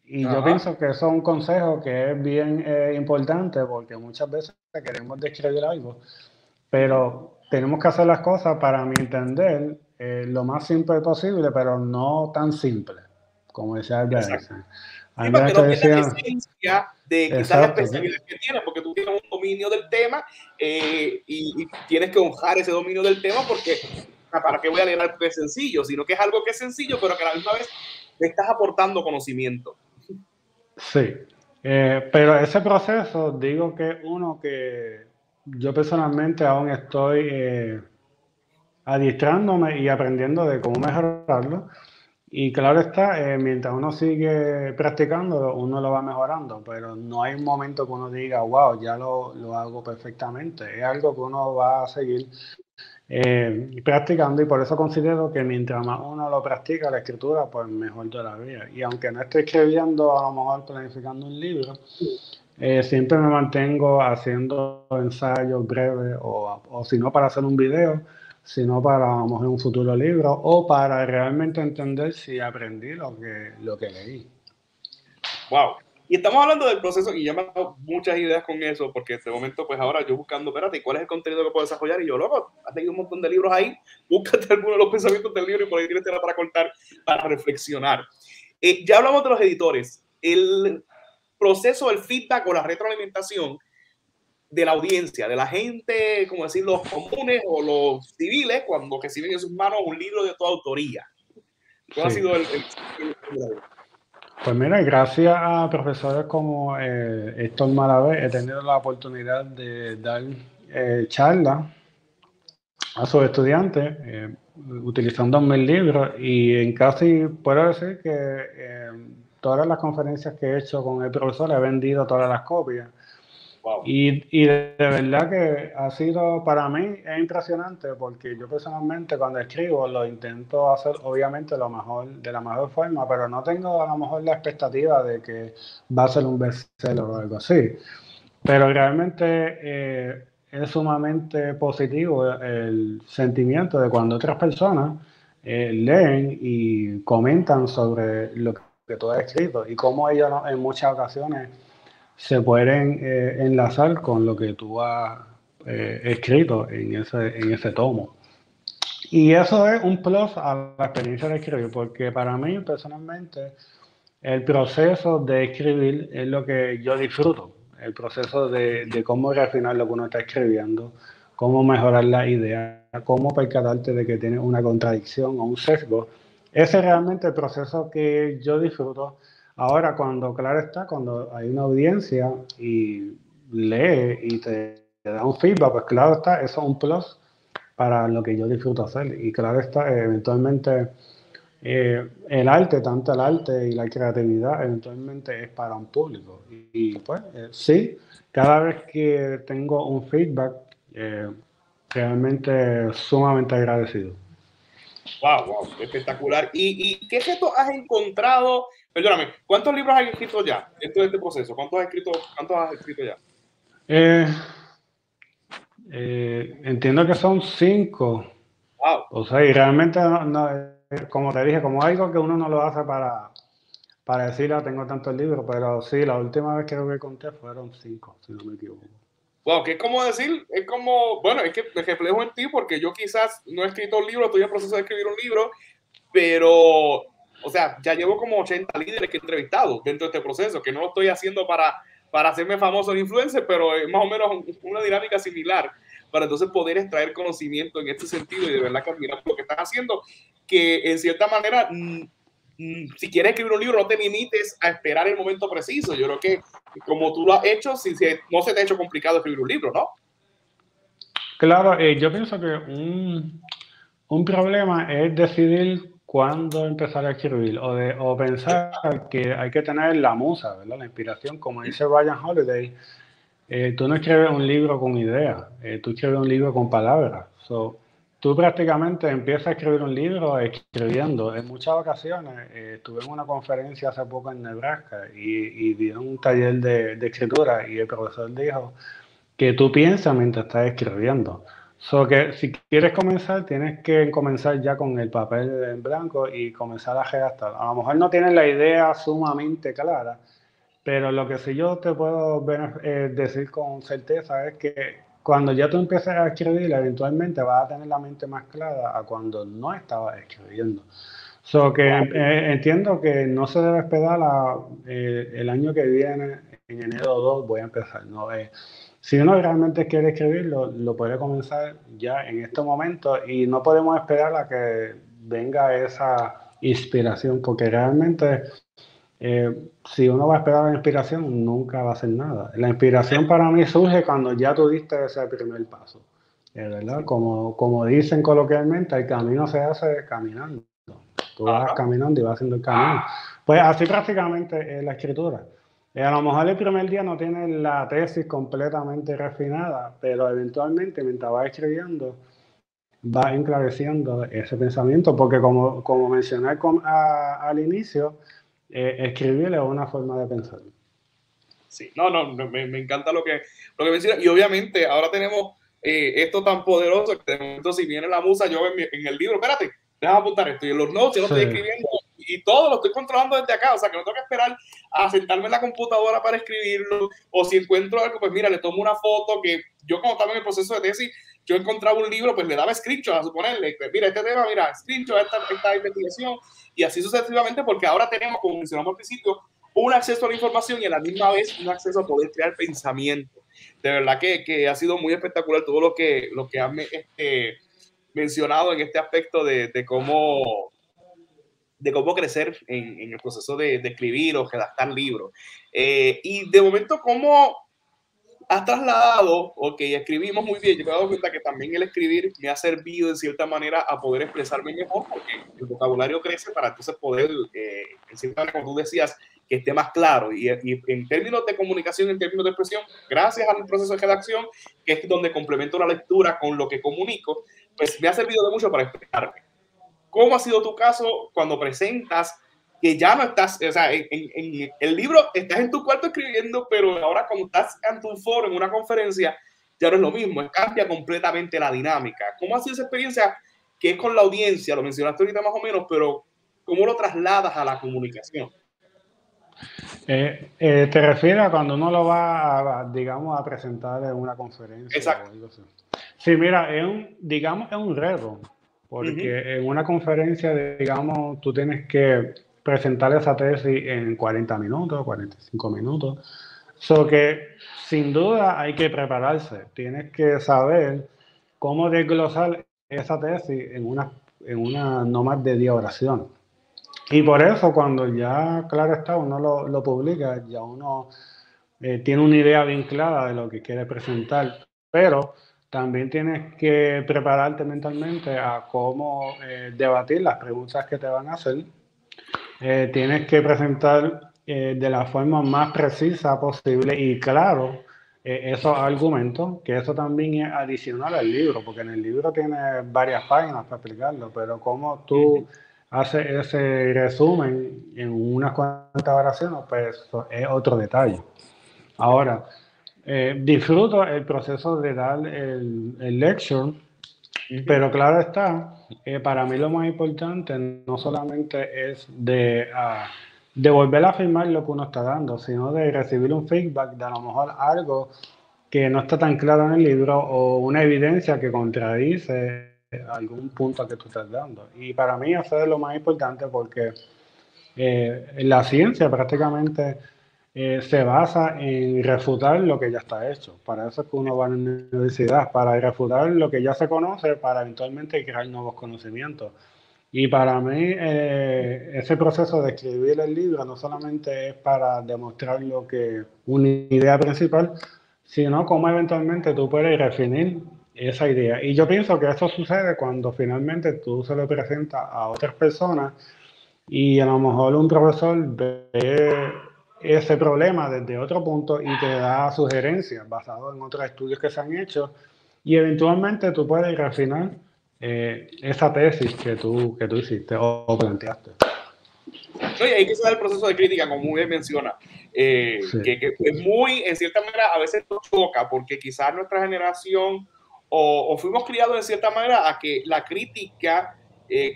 Y yo pienso que eso es un consejo que es bien importante porque muchas veces queremos describir algo, pero tenemos que hacer las cosas, para mi entender, lo más simple posible, pero no tan simple, como decía Albert Einstein. Sí, para que no pierdas la esencia de quizás la especialidad que tienes, porque tú tienes un dominio del tema y tienes que honrar ese dominio del tema porque para qué voy a leer algo que es sencillo, sino que es algo que es sencillo, pero que a la misma vez le estás aportando conocimiento. Sí, pero ese proceso, digo que uno que yo personalmente aún estoy adiestrándome y aprendiendo de cómo mejorarlo. Y claro está, mientras uno sigue practicando, uno lo va mejorando, pero no hay un momento que uno diga, wow, ya lo hago perfectamente. Es algo que uno va a seguir practicando y por eso considero que mientras más uno lo practica, la escritura, pues mejor todavía. Y aunque no esté escribiendo, a lo mejor planificando un libro, siempre me mantengo haciendo ensayos breves o si no para hacer un video, sino para a lo mejor un futuro libro o para realmente entender si aprendí lo que leí. Wow. Y estamos hablando del proceso y ya me han dado muchas ideas con eso, porque en este momento, pues ahora yo buscando, espérate, ¿cuál es el contenido que puedo desarrollar? Y yo, loco, has leído un montón de libros ahí, búscate algunos de los pensamientos del libro y por ahí tienes para contar, para reflexionar. Ya hablamos de los editores. El proceso, el feedback o la retroalimentación de la audiencia, de la gente, como decir, los comunes o los civiles, cuando reciben en sus manos un libro de tu autoría. ¿Cuál ha sido el Pues mira, gracias a profesores como Héctor Malavé he tenido la oportunidad de dar charlas a sus estudiantes utilizando mis libros y en casi puedo decir que todas las conferencias que he hecho con el profesor he vendido todas las copias Wow. Y de verdad que ha sido, para mí, es impresionante porque yo personalmente cuando escribo lo intento hacer obviamente lo mejor, de la mejor forma, pero no tengo a lo mejor la expectativa de que va a ser un bestseller o algo así. Pero realmente es sumamente positivo el sentimiento de cuando otras personas leen y comentan sobre lo que tú has escrito y cómo ellos en muchas ocasiones se pueden enlazar con lo que tú has escrito en ese tomo. Y eso es un plus a la experiencia de escribir, porque para mí personalmente el proceso de escribir es lo que yo disfruto, el proceso de cómo refinar lo que uno está escribiendo, cómo mejorar la idea, cómo percatarte de que tiene una contradicción o un sesgo. Ese es realmente el proceso que yo disfruto. Ahora, cuando, claro está, cuando hay una audiencia y lee y te da un feedback, pues claro está, eso es un plus para lo que yo disfruto hacer. Y claro está, eventualmente el arte, tanto el arte y la creatividad, eventualmente es para un público. Pues sí, cada vez que tengo un feedback, realmente sumamente agradecido. Wow, wow, espectacular. ¿Y qué retos has encontrado? Perdóname, ¿cuántos libros has escrito ya dentro de este proceso? Cuántos has escrito ya? Eh, entiendo que son 5, Wow. o sea, y realmente, como te dije, como algo que uno no lo hace para decir, ah, tengo tantos libros, pero sí, la última vez creo que conté fueron 5, si no me equivoco. Wow, que es como decir, es como, bueno, es que me reflejo en ti porque yo quizás no he escrito un libro, estoy en proceso de escribir un libro, pero, o sea, ya llevo como 80 líderes que he entrevistado dentro de este proceso, que no lo estoy haciendo para hacerme famoso en influencer, pero es más o menos una dinámica similar para entonces poder extraer conocimiento en este sentido y de verdad que admiramos lo que estás haciendo, que en cierta manera, si quieres escribir un libro, no te limites a esperar el momento preciso. Yo creo que como tú lo has hecho, no se te ha hecho complicado escribir un libro, ¿no? Claro, yo pienso que un problema es decidir cuándo empezar a escribir o pensar que hay que tener la musa, ¿verdad? La inspiración, como dice Ryan Holiday, tú no escribes un libro con ideas, tú escribes un libro con palabras. So, tú prácticamente empiezas a escribir un libro escribiendo. En muchas ocasiones, estuve en una conferencia hace poco en Nebraska y di un taller de escritura y el profesor dijo que tú piensas mientras estás escribiendo. So que si quieres comenzar, tienes que comenzar ya con el papel en blanco y comenzar a redactar. A lo mejor no tienes la idea sumamente clara, pero lo que sí yo te puedo decir con certeza es que cuando ya tú empieces a escribir, eventualmente vas a tener la mente más clara a cuando no estabas escribiendo. So que entiendo que no se debe esperar el año que viene, en enero 2 voy a empezar. No, si uno realmente quiere escribirlo, lo puede comenzar ya en este momento y no podemos esperar a que venga esa inspiración, porque realmente si uno va a esperar la inspiración, nunca va a hacer nada. La inspiración para mí surge cuando ya tú diste ese primer paso. ¿Verdad? Como dicen coloquialmente, el camino se hace caminando. Tú vas caminando y vas haciendo el camino. Pues así prácticamente es la escritura. A lo mejor el primer día no tienes la tesis completamente refinada, pero eventualmente mientras vas escribiendo, vas enclareciendo ese pensamiento, porque como mencioné al inicio, escribir es una forma de pensar. Sí, me encanta lo que menciona. Y obviamente ahora tenemos esto tan poderoso que de momento si viene la musa, yo en el libro, espérate, déjame apuntar esto. Y en los notes yo lo estoy escribiendo y todo lo estoy controlando desde acá. O sea, que no tengo que esperar a sentarme en la computadora para escribirlo. O si encuentro algo, pues mira, le tomo una foto que yo como estaba en el proceso de tesis, yo encontraba un libro, pues le daba screenshot a suponerle, pues, mira, este tema, mira, screenshot, esta investigación y así sucesivamente, porque ahora tenemos, como mencionamos al principio, un acceso a la información y a la misma vez un acceso a poder crear pensamiento. De verdad que ha sido muy espectacular todo lo que han mencionado en este aspecto de cómo crecer en el proceso de escribir o redactar libros. Y de momento, ¿cómo has trasladado? Ok, escribimos muy bien. Yo me he dado cuenta que también el escribir me ha servido de cierta manera a poder expresarme mejor porque el vocabulario crece para entonces poder, en cierta manera, como tú decías, que esté más claro. Y en términos de comunicación, en términos de expresión, gracias al proceso de redacción, que es donde complemento la lectura con lo que comunico, pues me ha servido de mucho para expresarme. ¿Cómo ha sido tu caso cuando presentas que ya no estás, o sea, en el libro estás en tu cuarto escribiendo, pero ahora cuando estás en tu foro, en una conferencia, ya no es lo mismo, cambia completamente la dinámica? ¿Cómo ha sido esa experiencia que es con la audiencia? Lo mencionaste ahorita más o menos, pero ¿cómo lo trasladas a la comunicación? ¿Te refieres a cuando uno lo va, digamos, a presentar en una conferencia o Exacto. algo así? Sí, mira, digamos, es un reto, porque en una conferencia, digamos, tú tienes que presentar esa tesis en 40 minutos, 45 minutos. So que sin duda hay que prepararse. Tienes que saber cómo desglosar esa tesis en una no más de 10 oraciones. Y por eso cuando ya, claro está, uno lo publica, ya uno tiene una idea bien clara de lo que quiere presentar, pero también tienes que prepararte mentalmente a cómo debatir las preguntas que te van a hacer. Tienes que presentar de la forma más precisa posible y claro esos argumentos, que eso también es adicional al libro, porque en el libro tiene varias páginas para explicarlo, pero cómo tú haces ese resumen en unas cuantas oraciones, pues eso es otro detalle. Ahora, disfruto el proceso de dar el lecture, pero claro está, para mí lo más importante no solamente es de volver a afirmar lo que uno está dando, sino de recibir un feedback de a lo mejor algo que no está tan claro en el libro o una evidencia que contradice algún punto que tú estás dando. Y para mí eso es lo más importante porque la ciencia prácticamente se basa en refutar lo que ya está hecho. Para eso es que uno va a la universidad, para refutar lo que ya se conoce, para eventualmente crear nuevos conocimientos. Y para mí, ese proceso de escribir el libro no solamente es para demostrar lo que una idea principal, sino cómo eventualmente tú puedes definir esa idea. Y yo pienso que eso sucede cuando finalmente tú se lo presentas a otras personas y a lo mejor un profesor ve ese problema desde otro punto y te da sugerencias basadas en otros estudios que se han hecho y eventualmente tú puedes refinar esa tesis que tú hiciste o planteaste. No, y hay que saber el proceso de crítica, como muy bien menciona, Sí, que es muy, en cierta manera, a veces nos choca, porque quizás nuestra generación o fuimos criados de cierta manera a que la crítica,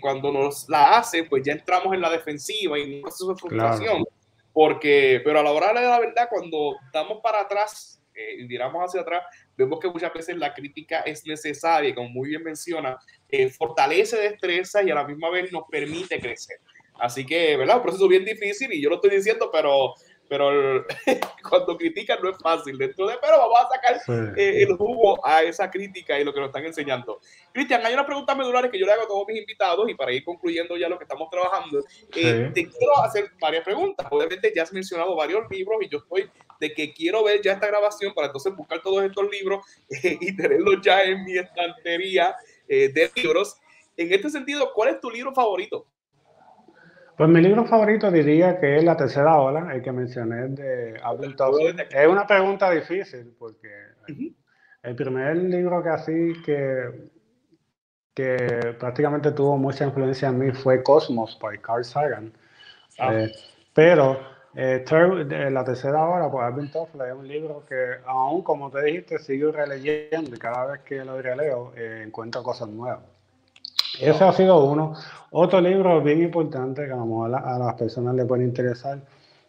cuando nos la hacen, pues ya entramos en la defensiva y en un proceso de claro. frustración, pero a la hora de la verdad, cuando damos para atrás y miramos hacia atrás, vemos que muchas veces la crítica es necesaria, como muy bien menciona, fortalece, destreza y a la misma vez nos permite crecer. Así que, ¿verdad? Un proceso bien difícil y yo lo estoy diciendo, pero cuando critican no es fácil. Pero vamos a sacar Sí, el jugo a esa crítica y lo que nos están enseñando. Cristian, hay unas preguntas medulares que yo le hago a todos mis invitados y para ir concluyendo ya lo que estamos trabajando, te sí. quiero hacer varias preguntas. Obviamente ya has mencionado varios libros y yo estoy de que quiero ver ya esta grabación para entonces buscar todos estos libros y tenerlos ya en mi estantería de libros. En este sentido, ¿cuál es tu libro favorito? Pues mi libro favorito diría que es La Tercera Ola, el que mencioné de Alvin Toffler. Es una pregunta difícil porque el primer libro que así que prácticamente tuvo mucha influencia en mí fue Cosmos por Carl Sagan. Ah, Pero La Tercera Ola por Alvin Toffler es un libro que aún, como te dijiste, sigo releyendo y cada vez que lo releo encuentro cosas nuevas. Ese wow. ha sido uno. Otro libro bien importante que a lo mejor a las personas les puede interesar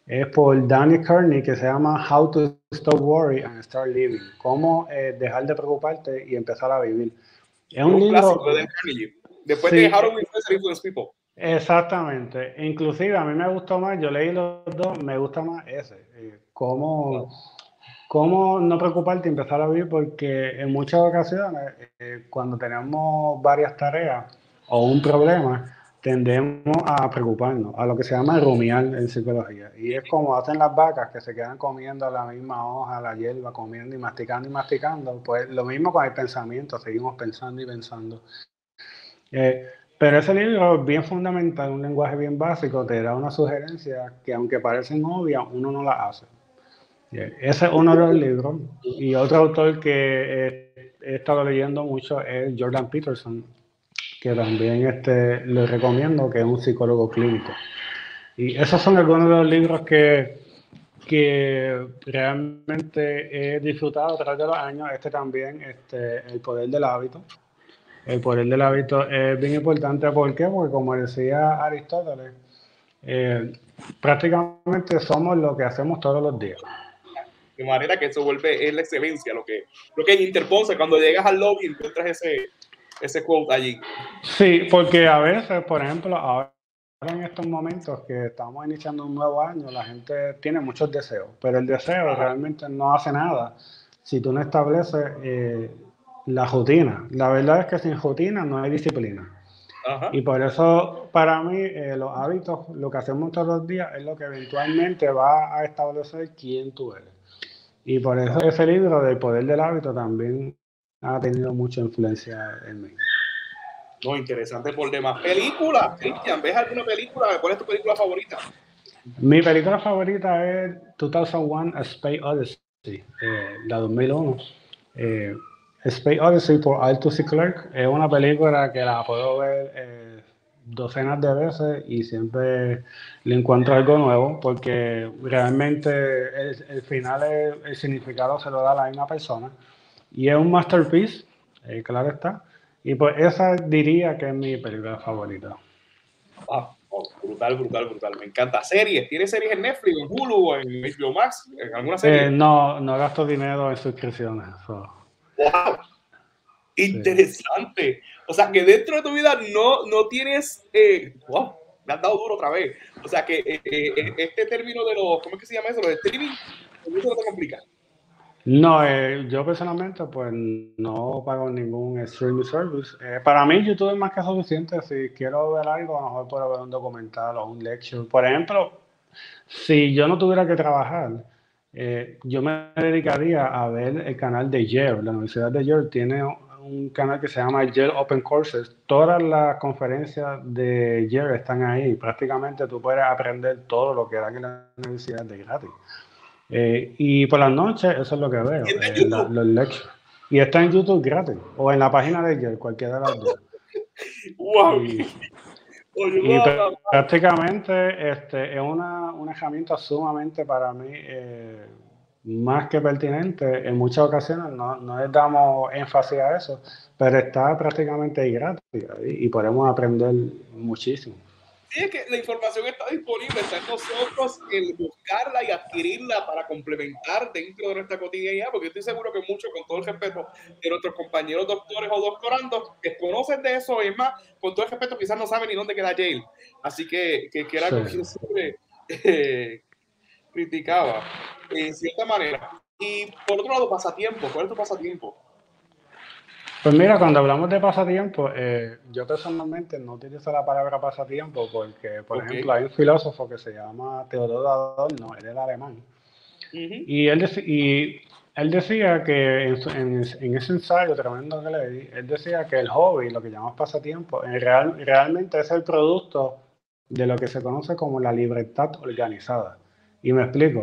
es por Danny Kearney que se llama How to Stop Worry and Start Living. Cómo dejar de preocuparte y empezar a vivir. Es Es un un clásico de libro, Dale Carnegie. Después de sí, How to Influence and Influence People. exactamente. Inclusive a mí me gustó más, yo leí los dos, me gusta más ese. Wow. Cómo no preocuparte y empezar a vivir porque en muchas ocasiones cuando tenemos varias tareas o un problema tendemos a preocuparnos, a lo que se llama rumiar en psicología. Y es como hacen las vacas que se quedan comiendo la misma hoja, la hierba, comiendo y masticando. Pues lo mismo con el pensamiento, seguimos pensando y pensando. Eh, Pero ese libro es bien fundamental, un lenguaje bien básico, te da una sugerencia que aunque parecen obvias, uno no la hace. Ese es uno de los libros. Y otro autor que he estado leyendo mucho es Jordan Peterson, que también lo recomiendo, que es un psicólogo clínico. Y esos son algunos de los libros que realmente he disfrutado a través de los años. Este también, El poder del hábito. El poder del hábito es bien importante. ¿Por qué? Porque como decía Aristóteles, eh, prácticamente somos lo que hacemos todos los días. De manera que eso vuelve, es la excelencia, lo que interpone cuando llegas al lobby y encuentras ese quote allí. Sí, porque a veces, por ejemplo, ahora en estos momentos que estamos iniciando un nuevo año, la gente tiene muchos deseos, pero el deseo realmente no hace nada si tú no estableces la rutina. La verdad es que sin rutina no hay disciplina. Ajá. Y por eso, para mí, los hábitos, lo que hacemos todos los días, es lo que eventualmente va a establecer quién tú eres. Y por eso ese libro del poder del hábito también ha tenido mucha influencia en mí. No, interesante por demás. Película, Cristian, ¿ves alguna película? ¿Cuál es tu película favorita? Mi película favorita es 2001 A Space Odyssey, la 2001. Space Odyssey por Arthur C. Clarke es una película que la puedo ver docenas de veces y siempre le encuentro algo nuevo porque realmente el final, el significado se lo da a la misma persona y es un masterpiece, claro está. Y pues esa diría que es mi película favorita. Ah, oh, brutal, brutal, brutal. Me encanta. Series. ¿Tienes series en Netflix, en Hulu, en HBO Max? ¿En alguna serie? No, no gasto dinero en suscripciones. So. ¡Wow! Sí. Interesante. O sea, que dentro de tu vida no tienes... ¡Wow! Me has dado duro otra vez. O sea, que este término de los... ¿Cómo es que se llama eso? Los streaming. Eso no te complica. No, yo personalmente pues no pago ningún streaming service. Para mí YouTube es más que suficiente. Si quiero ver algo, a lo mejor puedo ver un documental o un lecture. Por ejemplo, si yo no tuviera que trabajar, yo me dedicaría a ver el canal de Yale. La Universidad de Yale tiene un canal que se llama Yale Open Courses. Todas las conferencias de Yale están ahí. Prácticamente tú puedes aprender todo lo que dan en la universidad de gratis. Y por las noches, eso es lo que veo, ¿Está en YouTube? los lectures. Y está en YouTube gratis, o en la página de Yale, cualquiera de las dos. ¡Wow! Y, Oye, y wow, prácticamente es una herramienta sumamente para mí más que pertinente. En muchas ocasiones no les damos énfasis a eso, pero está prácticamente ahí gratis y podemos aprender muchísimo. sí, es que la información está disponible, está en nosotros el buscarla y adquirirla para complementar dentro de nuestra cotidianidad, porque estoy seguro que muchos, con todo el respeto de nuestros compañeros doctores o doctorandos, desconocen de eso, y es más, con todo el respeto, quizás no saben ni dónde queda Yale. Así que era algo que yo Sí. siempre criticaba, en cierta manera. Y por otro lado, pasatiempo. ¿Cuál es tu pasatiempo? Pues mira, cuando hablamos de pasatiempo, yo personalmente no utilizo la palabra pasatiempo porque, por Ok. ejemplo, hay un filósofo que se llama Theodor Adorno, él era alemán, y él decía que en ese ensayo tremendo que leí, él decía que el hobby, lo que llamamos pasatiempo, realmente es el producto de lo que se conoce como la libertad organizada. Y me explico.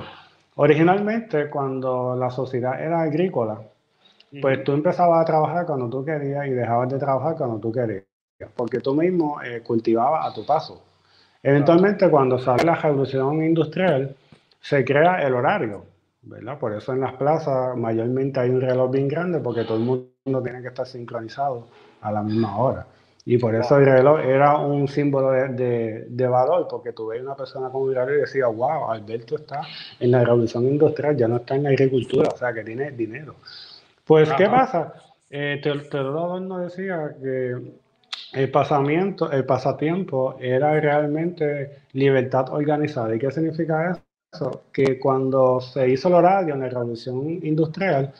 Originalmente, cuando la sociedad era agrícola, pues tú empezabas a trabajar cuando tú querías y dejabas de trabajar cuando tú querías, porque tú mismo cultivabas a tu paso. Eventualmente, cuando sale la revolución industrial, se crea el horario, ¿verdad? Por eso en las plazas mayormente hay un reloj bien grande porque todo el mundo tiene que estar sincronizado a la misma hora. Y por eso el reloj era un símbolo de valor, porque tú veías una persona con un reloj y decías, wow, Alberto está en la revolución industrial, ya no está en la agricultura, o sea que tiene dinero. Pues, ¿qué Ajá. pasa? Teodoro Adorno decía que el pasatiempo era realmente libertad organizada. ¿Y qué significa eso? Que cuando se hizo el horario en la revolución industrial,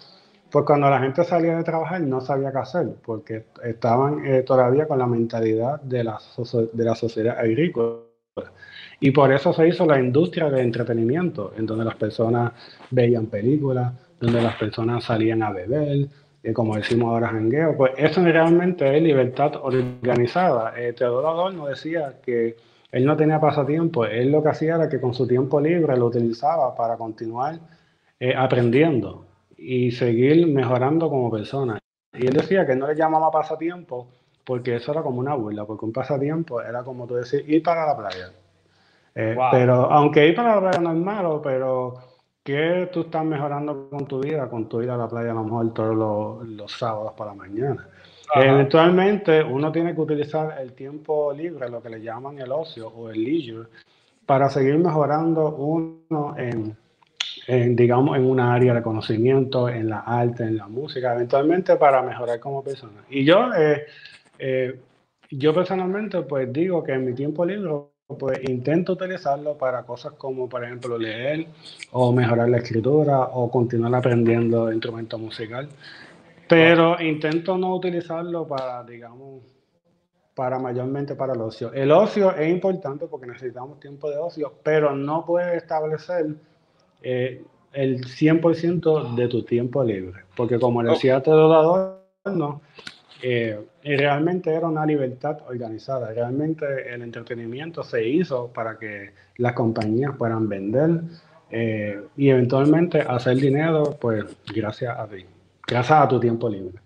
pues cuando la gente salía de trabajar no sabía qué hacer, porque estaban todavía con la mentalidad de la sociedad agrícola. Y por eso se hizo la industria del entretenimiento, en donde las personas veían películas, donde las personas salían a beber, como decimos ahora, jangueo, pues eso realmente es libertad organizada. Teodoro Adorno decía que él no tenía pasatiempo, él lo que hacía era que con su tiempo libre lo utilizaba para continuar aprendiendo y seguir mejorando como persona. Y él decía que no le llamaba pasatiempo porque eso era como una burla, porque un pasatiempo era como tú decir, ir para la playa. Wow. Pero aunque ir para la playa no es malo, pero ¿qué tú estás mejorando con tu vida? Con tu ir a la playa a lo mejor todos los sábados para la mañana. Ajá. Eventualmente uno tiene que utilizar el tiempo libre, lo que le llaman el ocio o el leisure, para seguir mejorando uno digamos, en una área de conocimiento, en la arte, en la música, eventualmente para mejorar como persona. Y eh, yo personalmente, pues digo que en mi tiempo libre, pues intento utilizarlo para cosas como, por ejemplo, leer o mejorar la escritura o continuar aprendiendo instrumento musical. Wow. Pero intento no utilizarlo para, digamos, para mayormente para el ocio. El ocio es importante porque necesitamos tiempo de ocio, pero no puedes establecer el 100% de tu tiempo libre. Porque como Ok. decía Teodoro Adorno, realmente era una libertad organizada. Realmente el entretenimiento se hizo para que las compañías puedan vender y eventualmente hacer dinero, pues gracias a ti, gracias a tu tiempo libre.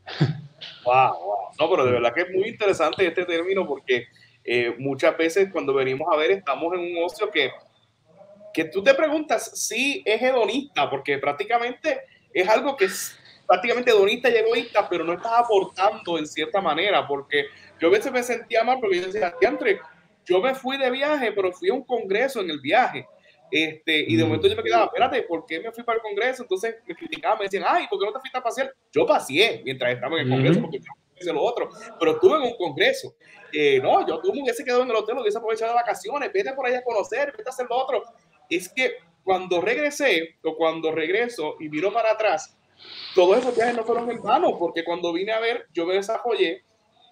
Wow, wow. No, pero de verdad que es muy interesante este término porque muchas veces cuando venimos a ver estamos en un ocio que tú te preguntas si es hedonista, porque prácticamente es algo que es prácticamente hedonista y egoísta, pero no estás aportando en cierta manera, porque yo a veces me sentía mal porque yo decía, André, yo me fui de viaje, pero fui a un congreso en el viaje. Y de momento yo me quedaba, espérate, ¿por qué me fui para el congreso? Entonces me criticaban, me decían, ay, ¿por qué no te fuiste a pasear? Yo paseé mientras estaba en el congreso porque yo hice lo otro, pero estuve en un congreso. No, yo tú me hubiese quedado en el hotel, hubiese aprovechado de vacaciones, vete por ahí a conocer, vete a hacer lo otro. Es que cuando regresé o cuando regreso y miro para atrás, todos esos viajes no fueron en vano, porque cuando vine a ver, yo me desarrollé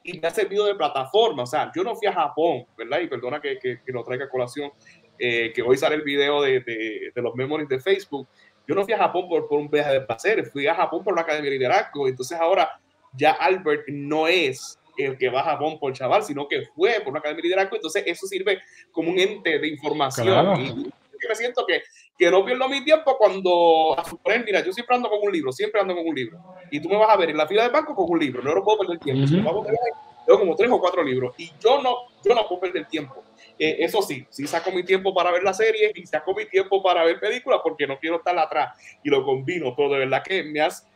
y me ha servido de plataforma. O sea, yo no fui a Japón, ¿verdad? Y perdona que lo traiga a colación, que hoy sale el video de los memories de Facebook. Yo no fui a Japón por un viaje de placer, fui a Japón por la Academia de Liderazgo. Entonces ahora ya Albert no es el que va a Japón por chaval, sino que fue por una Academia de Liderazgo. Entonces eso sirve como un ente de información. Claro. Y me siento que no pierdo mi tiempo cuando, a suponer, mira, yo siempre ando con un libro, siempre ando con un libro. Y tú me vas a ver en la fila del banco con un libro, no lo puedo perder tiempo. Si nos vamos de viaje, tengo como 3 o 4 libros y yo no puedo perder tiempo. Eso sí, sí saco mi tiempo para ver la serie y saco mi tiempo para ver películas porque no quiero estar atrás y lo combino, pero de verdad que me has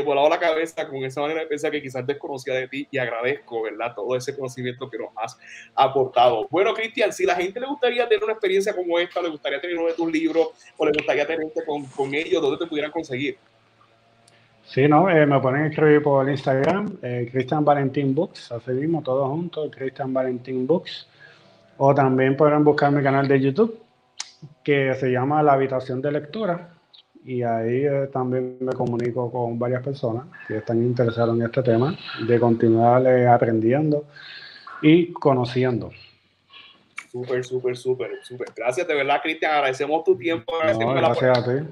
volado la cabeza con esa manera de pensar que quizás desconocía de ti y agradezco, ¿verdad? Todo ese conocimiento que nos has aportado. Bueno, Cristian, si la gente le gustaría tener una experiencia como esta, le gustaría tener uno de tus libros o le gustaría tenerte con ellos, ¿dónde te pudieran conseguir? Sí, no, me pueden escribir por Instagram, Cristian Valentín Books, así mismo, todos juntos, Cristian Valentín Books. O también podrán buscar mi canal de YouTube, que se llama La Habitación de Lectura. Y ahí también me comunico con varias personas que están interesadas en este tema, de continuar aprendiendo y conociendo. Súper, súper, súper, súper. Gracias de verdad, Cristian. Agradecemos tu tiempo, No, agradecemos gracias a ti.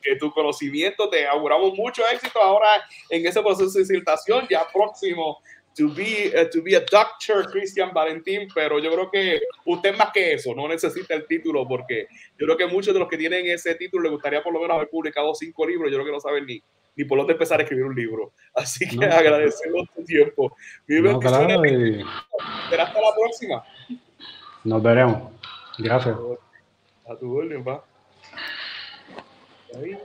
que tu conocimiento. Te auguramos mucho éxito ahora en ese proceso de disertación, ya próximo to be a doctor, Cristian Valentín, pero yo creo que usted más que eso, no necesita el título, porque yo creo que muchos de los que tienen ese título les gustaría por lo menos haber publicado 5 libros, yo creo que no saben ni por dónde empezar a escribir un libro. Así que No, agradecemos tu tiempo. Mil no, bendiciones. claro, y Será hasta la próxima. nos veremos. Gracias. A tu orden, va. Ahí.